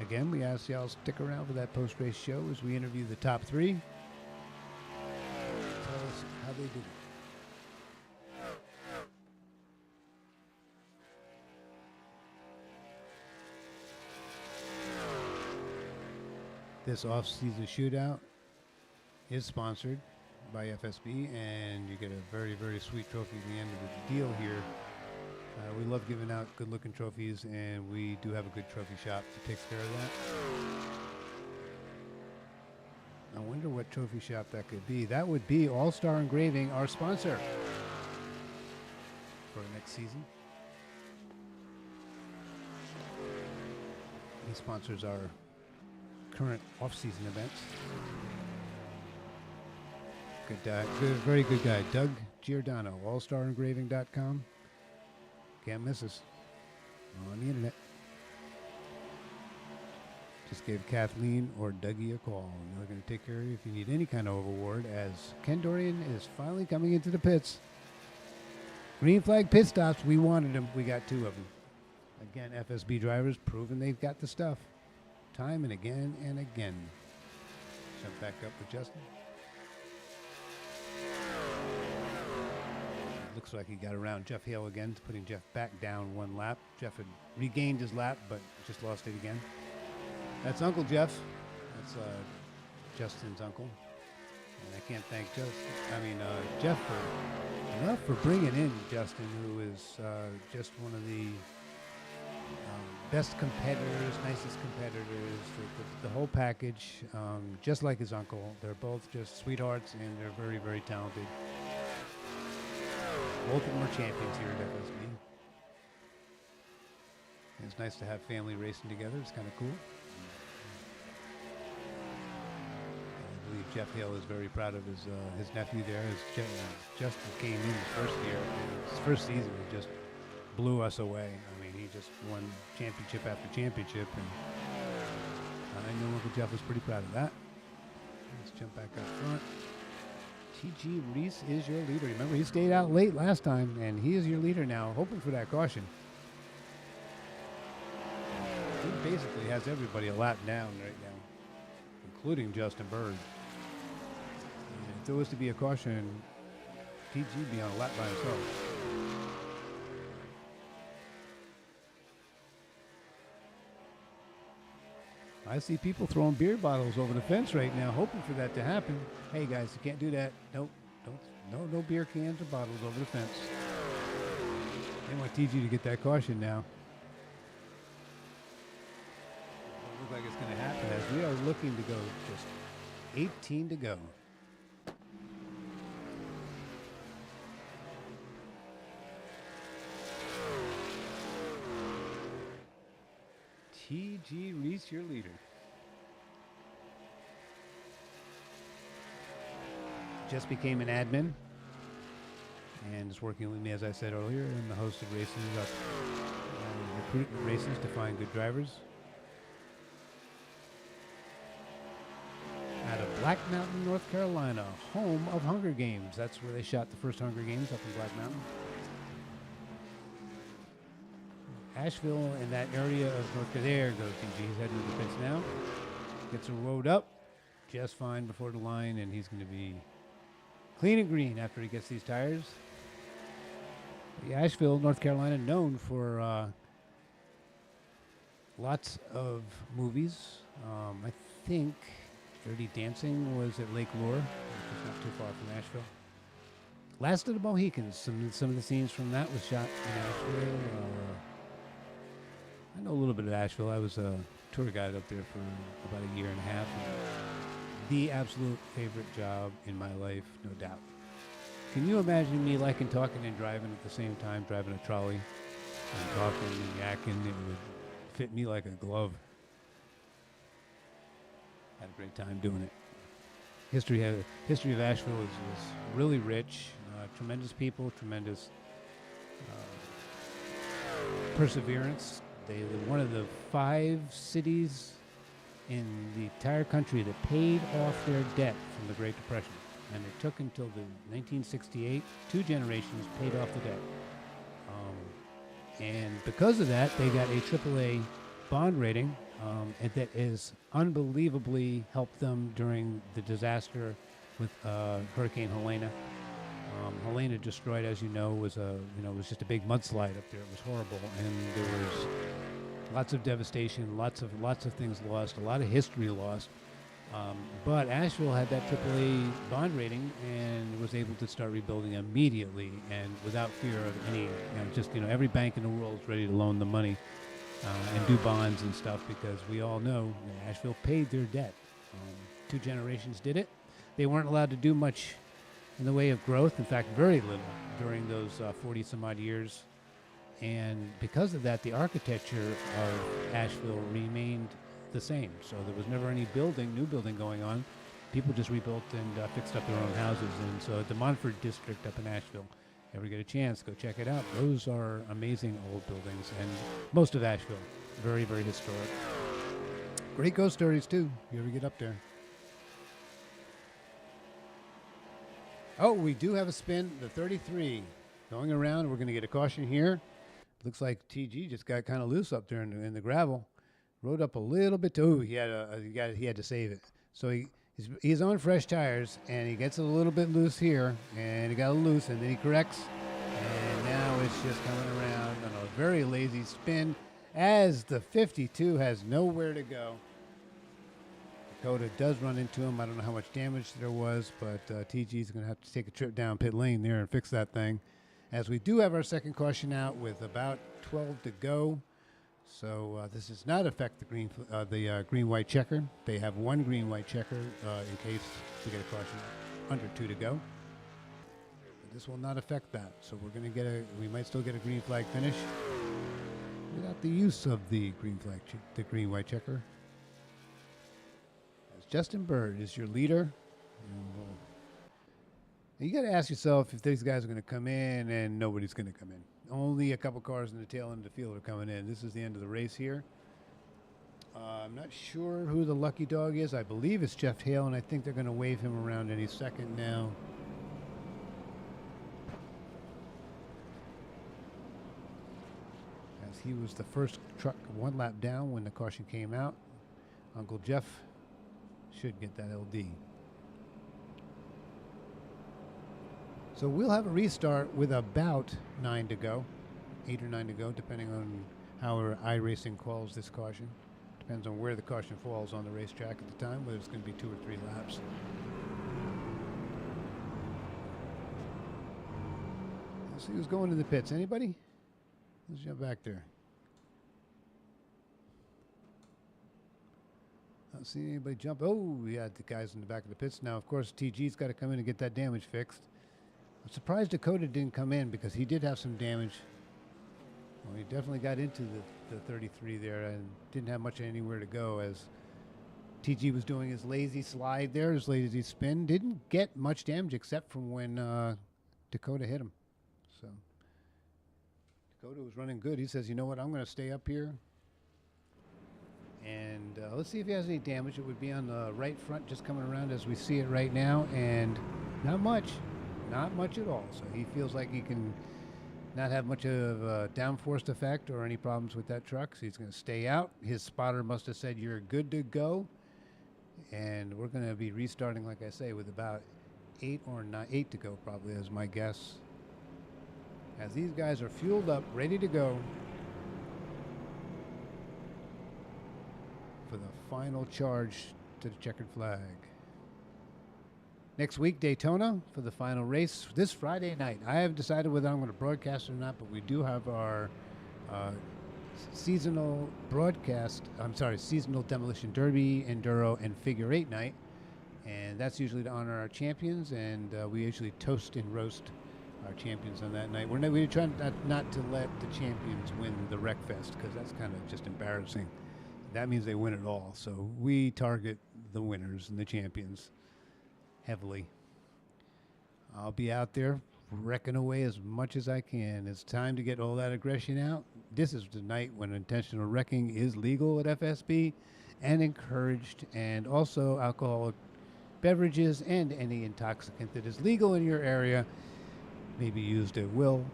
Again, we ask y'all to stick around for that post-race show as we interview the top 3. Tell us how they did it. This off-season shootout is sponsored by FSB, and you get a very, very sweet trophy at the end of the deal here. We love giving out good-looking trophies, and we do have a good trophy shop that takes care of that. I wonder what trophy shop that could be. That would be All-Star Engraving, our sponsor for next season. He sponsors our current off-season events. Good, very good guy, Doug Giordano, allstarengraving.com. Can't miss us on the internet. Just gave Kathleen or Dougie a call, and they're going to take care of you if you need any kind of award, as Ken Dorian is finally coming into the pits. Green flag pit stops. We wanted them. We got 2 of them. Again, FSB drivers proving they've got the stuff. Time and again and again. Jump back up with Justin. Looks like he got around Jeff Hale again, putting Jeff back down 1 lap. Jeff had regained his lap, but just lost it again. That's Uncle Jeff. That's Justin's uncle. And I can't thank Jeff for bringing in Justin, who is just one of the best competitors, nicest competitors, the whole package, just like his uncle. They're both just sweethearts, and they're very, very talented. Both of them are champions here at FSB. It's nice to have family racing together. It's kind of cool. I believe Jeff Hale is very proud of his nephew there. As Justin came in his first season, he just blew us away. I mean, he just won championship after championship, and I know Uncle Jeff was pretty proud of that. Let's jump back up front. T.G. Reese is your leader. Remember, he stayed out late last time, and he is your leader now, hoping for that caution. He basically has everybody a lap down right now, including Justin Bird. And if there was to be a caution, T.G. would be on a lap by himself. I see people throwing beer bottles over the fence right now, hoping for that to happen. Hey guys, you can't do that. Nope, no beer cans or bottles over the fence. They want TG to get that caution now. It looks like it's going to happen as we are looking to go just 18 to go. T.G. Reese, your leader. Just became an admin and is working with me, as I said earlier, in the hosted races, recruitment races to find good drivers. Out of Black Mountain, North Carolina, home of Hunger Games. That's where they shot the first Hunger Games, up in Black Mountain. Asheville and that area of North Carolina. There goes TG. He's heading to the pits now. Gets a road up just fine before the line, and he's going to be clean and green after he gets these tires. Asheville, North Carolina, known for lots of movies. I think Dirty Dancing was at Lake Lure, which is not too far from Asheville. Last of the Mohicans. Some of the scenes from that was shot in Asheville. I know a little bit of Asheville. I was a tour guide up there for about a year and a half. The absolute favorite job in my life, no doubt. Can you imagine me liking talking and driving at the same time, driving a trolley and talking and yakking? It would fit me like a glove. Had a great time doing it. History of Asheville is really rich. Tremendous people, tremendous perseverance. They were one of the 5 cities in the entire country that paid off their debt from the Great Depression. And it took until the 1968, 2 generations paid off the debt. And because of that, they got a AAA bond rating, and that has unbelievably helped them during the disaster with Hurricane Helena. Helena destroyed, as you know, was just a big mudslide up there. It was horrible, and there was lots of devastation, lots of things lost, a lot of history lost. But Asheville had that AAA bond rating and was able to start rebuilding immediately and without fear of any, every bank in the world is ready to loan the money and do bonds and stuff because we all know that Asheville paid their debt. 2 generations did it. They weren't allowed to do much in the way of growth, in fact, very little during those 40 some odd years. And because of that, the architecture of Asheville remained the same. So there was never any new building going on. People just rebuilt and fixed up their own houses. And so the Montford district up in Asheville, ever get a chance, go check it out. Those are amazing old buildings. And most of Asheville, very, very historic. Great ghost stories, too, if you ever get up there. Oh, we do have a spin, the 33. Going around, we're going to get a caution here. Looks like TG just got kind of loose up there in the gravel. Rode up a little bit. He had to save it. So he's on fresh tires, and he gets a little bit loose here, and he got a loose, and then he corrects, and now it's just coming around on a very lazy spin as the 52 has nowhere to go. Dakota does run into him. I don't know how much damage there was, but TG's going to have to take a trip down pit lane there and fix that thing. As we do have our second caution out with about 12 to go. So this does not affect the green-white checker. They have 1 green-white checker in case we get a caution under 2 to go. But this will not affect that. So we're going to we might still get a green flag finish without the use of the the green-white checker. As Justin Bird is your leader. And you got to ask yourself if these guys are going to come in, and nobody's going to come in. Only a couple cars in the tail end of the field are coming in. This is the end of the race here. I'm not sure who the lucky dog is. I believe it's Jeff Hale, and I think they're going to wave him around any second now. As he was the first truck 1 lap down when the caution came out. Uncle Jeff should get that LD. So we'll have a restart with about 9 to go, 8 or 9 to go, depending on how our iRacing calls this caution. Depends on where the caution falls on the racetrack at the time, whether it's going to be 2 or 3 laps. Let's see who's going to the pits. Anybody? Let's jump back there. I don't see anybody jump. Oh, we had the guys in the back of the pits. Now, of course, TG's got to come in and get that damage fixed. I'm surprised Dakota didn't come in because he did have some damage. Well, he definitely got into the 33 there and didn't have much anywhere to go as TG was doing his lazy slide there, his lazy spin. Didn't get much damage except from when Dakota hit him. So Dakota was running good. He says, you know what, I'm going to stay up here. And let's see if he has any damage. It would be on the right front just coming around as we see it right now. And not much. Not much at all. So he feels like he can not have much of a downforce effect or any problems with that truck. So he's going to stay out. His spotter must have said, you're good to go. And we're going to be restarting, like I say, with about 8 to go probably is my guess. As these guys are fueled up, ready to go for the final charge to the checkered flag. Next week, Daytona for the final race this Friday night. I haven't decided whether I'm going to broadcast or not, but we do have our seasonal Demolition Derby, Enduro, and Figure 8 night. And that's usually to honor our champions, and we usually toast and roast our champions on that night. We're trying not to let the champions win the Wreckfest, because that's kind of just embarrassing. That means they win it all. So we target the winners and the champions heavily. I'll be out there wrecking away as much as I can. It's time to get all that aggression out. This is the night when intentional wrecking is legal at FSB and encouraged, and also alcoholic beverages and any intoxicant that is legal in your area may be used at will.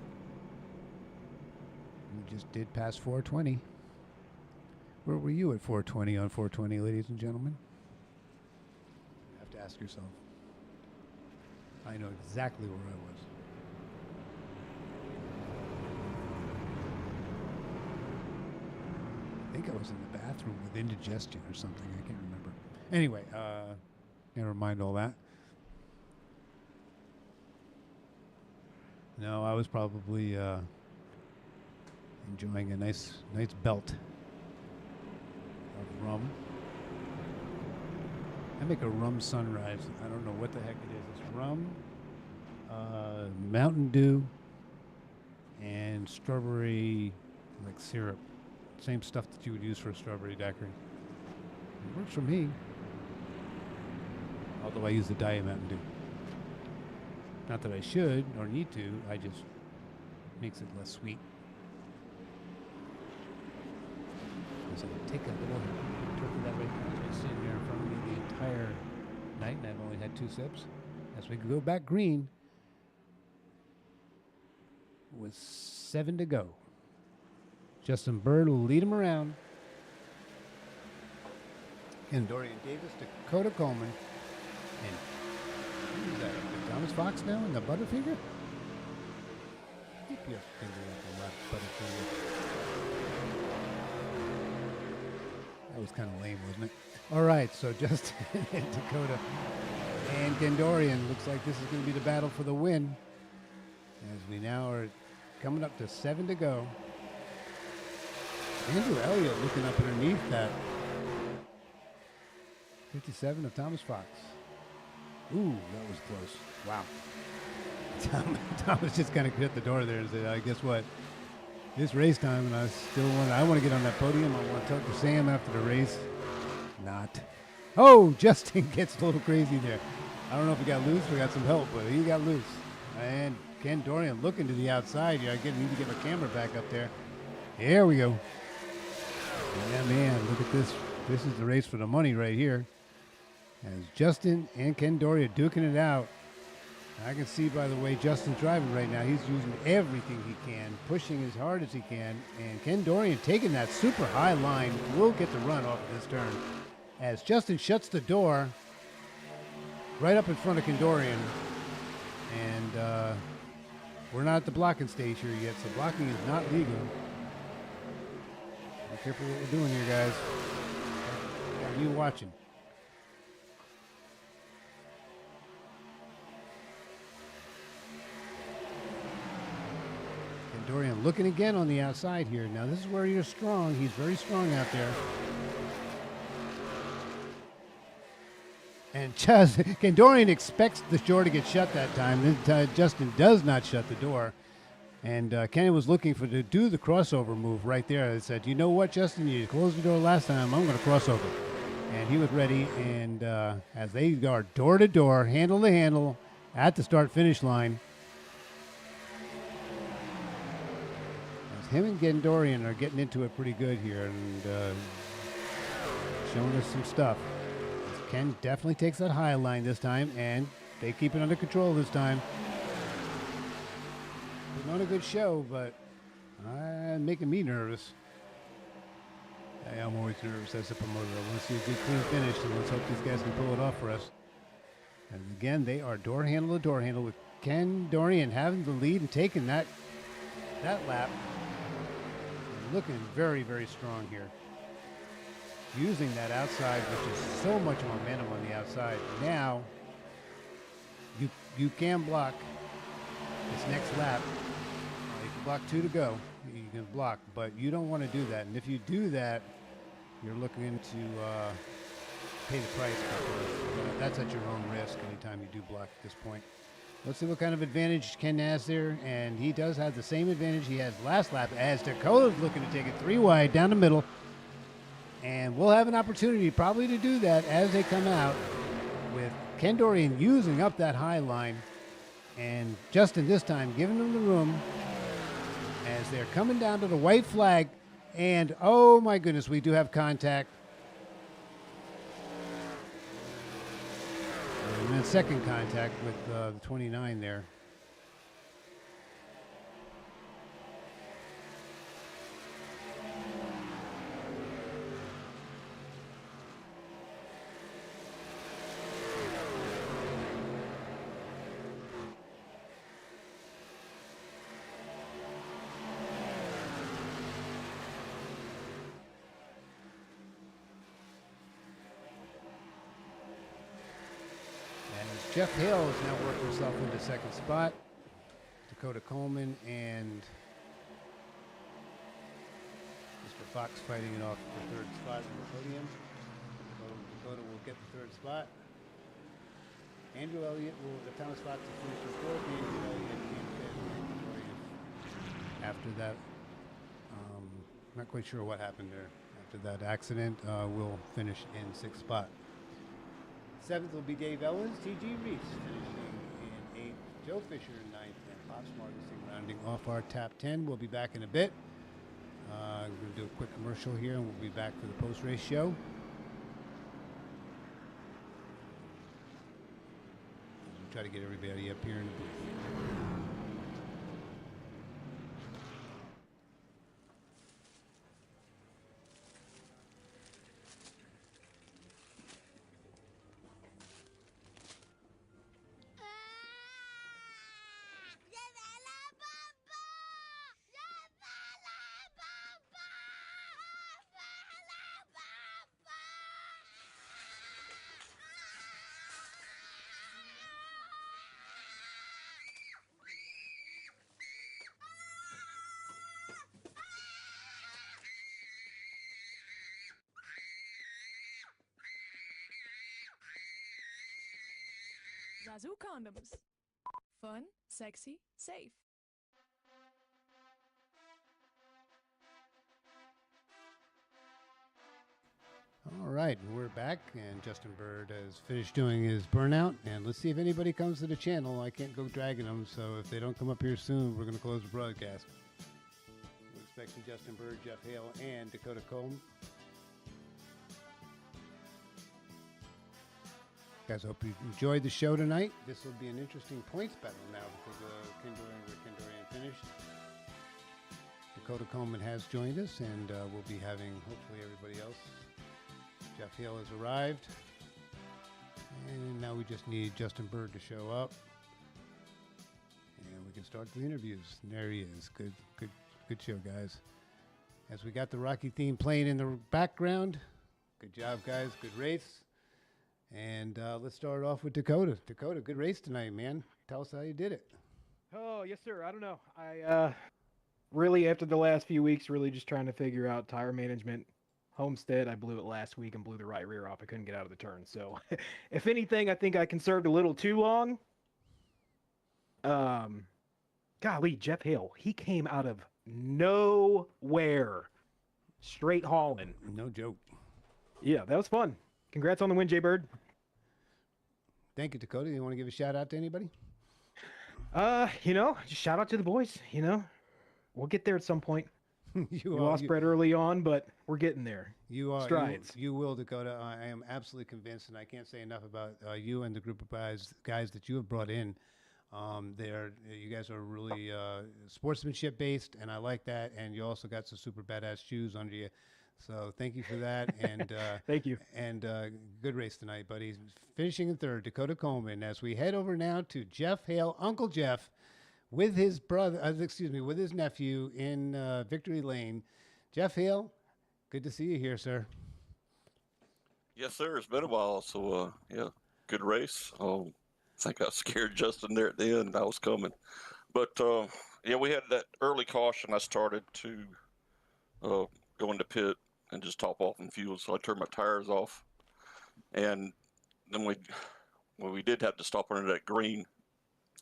We just did pass 420. Where were you at 420 on 420, ladies and gentlemen? You have to ask yourself. I know exactly where I was. I think I was in the bathroom with indigestion or something. I can't remember. Anyway, never mind all that. No, I was probably enjoying a nice belt of rum. I make a rum sunrise. I don't know what the heck it is. It's rum, Mountain Dew, and strawberry like syrup. Same stuff that you would use for a strawberry daiquiri. It works for me. Although I use the Diet Mountain Dew. Not that I should or need to. I just makes it less sweet. So I take a little turkey that way. I've been sitting here in front of me the entire night, and I've only had 2 sips. As we go back green, with 7 to go. Justin Bird will lead him around. And Dorian Davis, Dakota Coleman, and who's that? Thomas Fox now in the Butterfinger? Keep your finger up the left Butterfinger. That was kind of lame, wasn't it? All right, so Justin and Dakota and Dorian. Looks like this is going to be the battle for the win. As we now are coming up to 7 to go. Andrew Elliott looking up underneath that 57 of Thomas Fox. Ooh, that was close. Wow. Thomas just kind of hit the door there and said, guess what? It's race time, and I want to get on that podium. I want to talk to Sam after the race. Not. Oh, Justin gets a little crazy there. I don't know if he got loose or got some help, but he got loose. And Ken Dorian looking to the outside. Yeah, I need to get my camera back up there. Here we go. Yeah, man, look at this. This is the race for the money right here. As Justin and Ken Dorian duking it out. I can see by the way Justin's driving right now, he's using everything he can, pushing as hard as he can, and Ken Dorian taking that super high line will get the run off of this turn. As Justin shuts the door right up in front of Ken Dorian, and we're not at the blocking stage here yet, so blocking is not legal. Be careful what we're doing here, guys. Got you watching. Dorian looking again on the outside here. Now this is where you're strong. He's very strong out there. And Ken Dorian expects the door to get shut that time. Justin does not shut the door. And Kenny was looking to do the crossover move right there. I said, you know what, Justin, you closed the door last time. I'm going to cross over. And he was ready. And as they are door to door, handle to handle at the start-finish line, him and Ken Dorian are getting into it pretty good here and showing us some stuff. Ken definitely takes that high line this time, and they keep it under control this time. Putting on a good show, but making me nervous. I'm always nervous as a promoter. I want to see a good clean finish, and let's hope these guys can pull it off for us. And again, they are door handle to door handle with Ken Dorian having the lead and taking that lap. Looking very, very strong here. Using that outside, which is so much momentum on the outside. Now, you can block this next lap. You can block 2 to go. You can block, but you don't want to do that. And if you do that, you're looking to pay the price. Because that's at your own risk anytime you do block at this point. Let's see what kind of advantage Ken has there, and he does have the same advantage he has last lap as Dakota's looking to take it 3 wide down the middle, and we'll have an opportunity probably to do that as they come out with Ken Dorian using up that high line, and Justin this time giving them the room as they're coming down to the white flag, and oh my goodness, we do have contact. And then second contact with the 29 there. Jeff Hale has now worked himself into second spot. Dakota Coleman and Mr. Fox fighting it off for third spot on the podium. Dakota will get the third spot. Andrew Elliott will the Thomas Fox to finish in fourth. Andrew Elliott in fifth. After that, not quite sure what happened there. After that accident, we'll finish in sixth spot. Seventh will be Dave Ellens, T.G. Reese finishing in eighth, Joe Fisher in ninth, and Pops Margussing rounding off our top 10. We'll be back in a bit. I'm going to do a quick commercial here, and we'll be back for the post-race show. We'll try to get everybody up here in the booth. Zazu condoms. Fun, sexy, safe. All right, we're back, and Justin Bird has finished doing his burnout, and let's see if anybody comes to the channel. I can't go dragging them, so if they don't come up here soon, we're going to close the broadcast. We're expecting Justin Bird, Jeff Hale, and Dakota Coleman. Guys, hope you enjoyed the show tonight. This will be an interesting points battle now because Rick Kindorian finished. Dakota Coleman has joined us, and we'll be having hopefully everybody else. Jeff Hale has arrived, and now we just need Justin Bird to show up, and we can start the interviews. And there he is. Good show, guys. As we got the Rocky theme playing in the background. Good job, guys. Good race. And let's start off with Dakota. Dakota, good race tonight, man. Tell us how you did it. Oh, yes, sir. I don't know. I really, after the last few weeks, really just trying to figure out tire management. Homestead, I blew it last week and blew the right rear off. I couldn't get out of the turn. So, if anything, I think I conserved a little too long. Golly, Jeff Hale, he came out of nowhere, straight hauling. No joke. Yeah, that was fun. Congrats on the win, Jay Bird. Thank you, Dakota. You want to give a shout out to anybody? Just shout out to the boys. We'll get there at some point. You lost Brett early on, but we're getting there. Strides. You will, Dakota. I am absolutely convinced, and I can't say enough about you and the group of guys that you have brought in. You guys are really sportsmanship based, and I like that. And you also got some super badass shoes under you. So thank you for that, and thank you. And good race tonight, buddy. Finishing in third, Dakota Coleman. As we head over now to Jeff Hale, Uncle Jeff, with his with his nephew in Victory Lane. Jeff Hale, good to see you here, sir. Yes, sir. It's been a while, so yeah, good race. I think I scared Justin there at the end. I was coming, but yeah, we had that early caution. I started to go into pit and just top off in fuel, so I turned my tires off, and then we did have to stop under that green.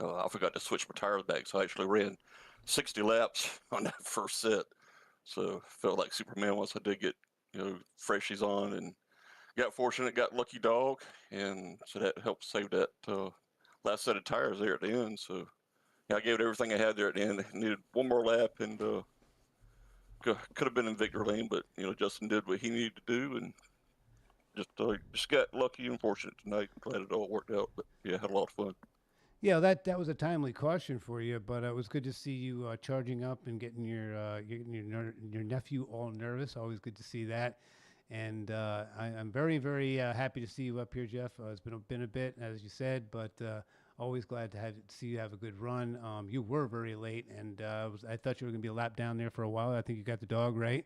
I forgot to switch my tires back, so I actually ran 60 laps on that first set. So felt like Superman once I did get freshies on, and got fortunate, got lucky dog, and so that helped save that last set of tires there at the end. So yeah, I gave it everything I had there at the end. I needed one more lap, and could have been in victory lane, but Justin did what he needed to do, and just got lucky and fortunate tonight. Glad it all worked out, but yeah, had a lot of fun. Yeah, that was a timely caution for you, but it was good to see you charging up and getting your nephew all nervous. Always good to see that, and I'm very, very happy to see you up here, Jeff. It's been a bit, as you said, but always glad to see you have a good run. You were very late, and I thought you were going to be a lap down there for a while. I think you got the dog right,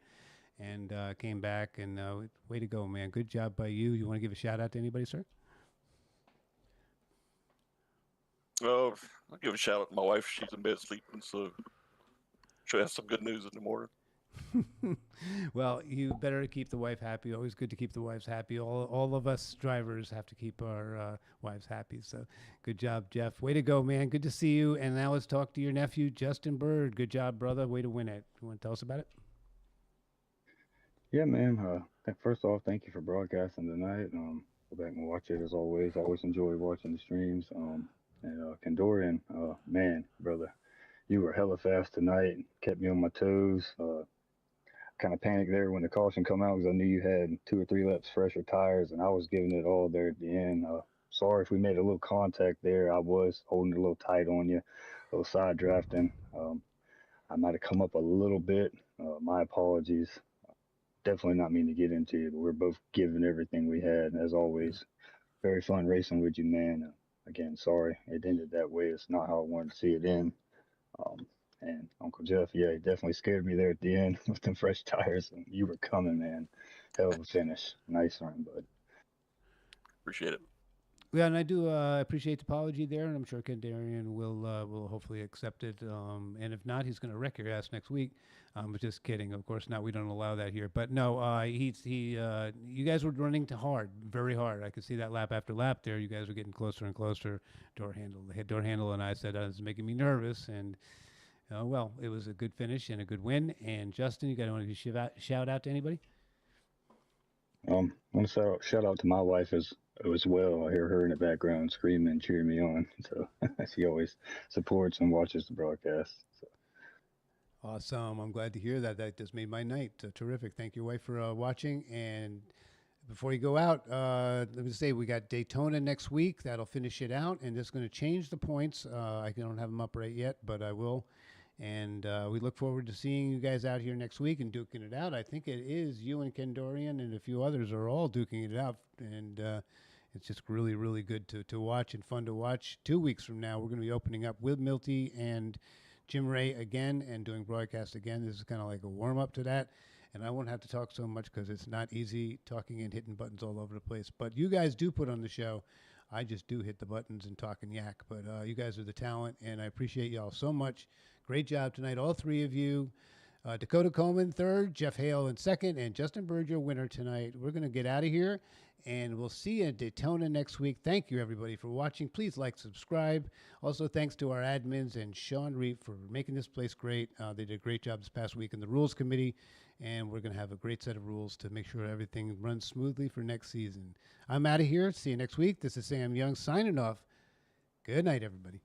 and came back, and way to go, man. Good job by you. You want to give a shout out to anybody, sir? I'll give a shout out to my wife. She's in bed sleeping, so she'll have some good news in the morning. Well, you better keep the wife happy. Always good to keep the wives happy. All of us drivers have to keep our wives happy. So good job, Jeff. Way to go, man. Good to see you. And now let's talk to your nephew, Justin Bird. Good job, brother. Way to win it. You want to tell us about it? Yeah, man. First off, thank you for broadcasting tonight. Go back and watch it as always. Always enjoy watching the streams. And Kendorian, man, brother, you were hella fast tonight. Kept me on my toes. Kind of panicked there when the caution come out because I knew you had 2 or 3 laps fresher tires, and I was giving it all there at the end. Sorry if we made a little contact there. I was holding it a little tight on you, a little side drafting. I might have come up a little bit. My apologies. Definitely not mean to get into it, but we're both giving everything we had, as always. Very fun racing with you, man. Again, sorry it ended that way. It's not how I wanted to see it end. Um, and Uncle Jeff, yeah, he definitely scared me there at the end with them fresh tires. And you were coming, man. Hell of a finish. Nice run, bud. Appreciate it. Yeah, and I do appreciate the apology there, and I'm sure Ken Darien will hopefully accept it. And if not, he's going to wreck your ass next week. But just kidding, of course not. We don't allow that here. But no, you guys were running hard, very hard. I could see that lap after lap there. You guys were getting closer and closer. The head door handle, and I said it was making me nervous. And well, it was a good finish and a good win. And Justin, you got to want to shout out to anybody? I want to shout out to my wife as well. I hear her in the background screaming and cheering me on. So she always supports and watches the broadcast. So. Awesome. I'm glad to hear that. That just made my night. Terrific. Thank your wife for watching. And before you go out, let me say we got Daytona next week. That'll finish it out. And it's going to change the points. I don't have them up right yet, but I will. And we look forward to seeing you guys out here next week and duking it out. I think it is you and Ken Dorian and a few others are all duking it out. And it's just really, really good to watch and fun to watch. 2 weeks from now, we're going to be opening up with Milty and Jim Ray again and doing broadcast again. This is kind of like a warm-up to that. And I won't have to talk so much because it's not easy talking and hitting buttons all over the place. But you guys do put on the show. I just do hit the buttons and talk and yak. But you guys are the talent, and I appreciate y'all so much. Great job tonight, all three of you. Dakota Coleman third, Jeff Hale in second, and Justin Bird your winner tonight. We're going to get out of here, and we'll see you at Daytona next week. Thank you, everybody, for watching. Please like, subscribe. Also, thanks to our admins and Sean Reep for making this place great. They did a great job this past week in the Rules Committee, and we're going to have a great set of rules to make sure everything runs smoothly for next season. I'm out of here. See you next week. This is Sam Young signing off. Good night, everybody.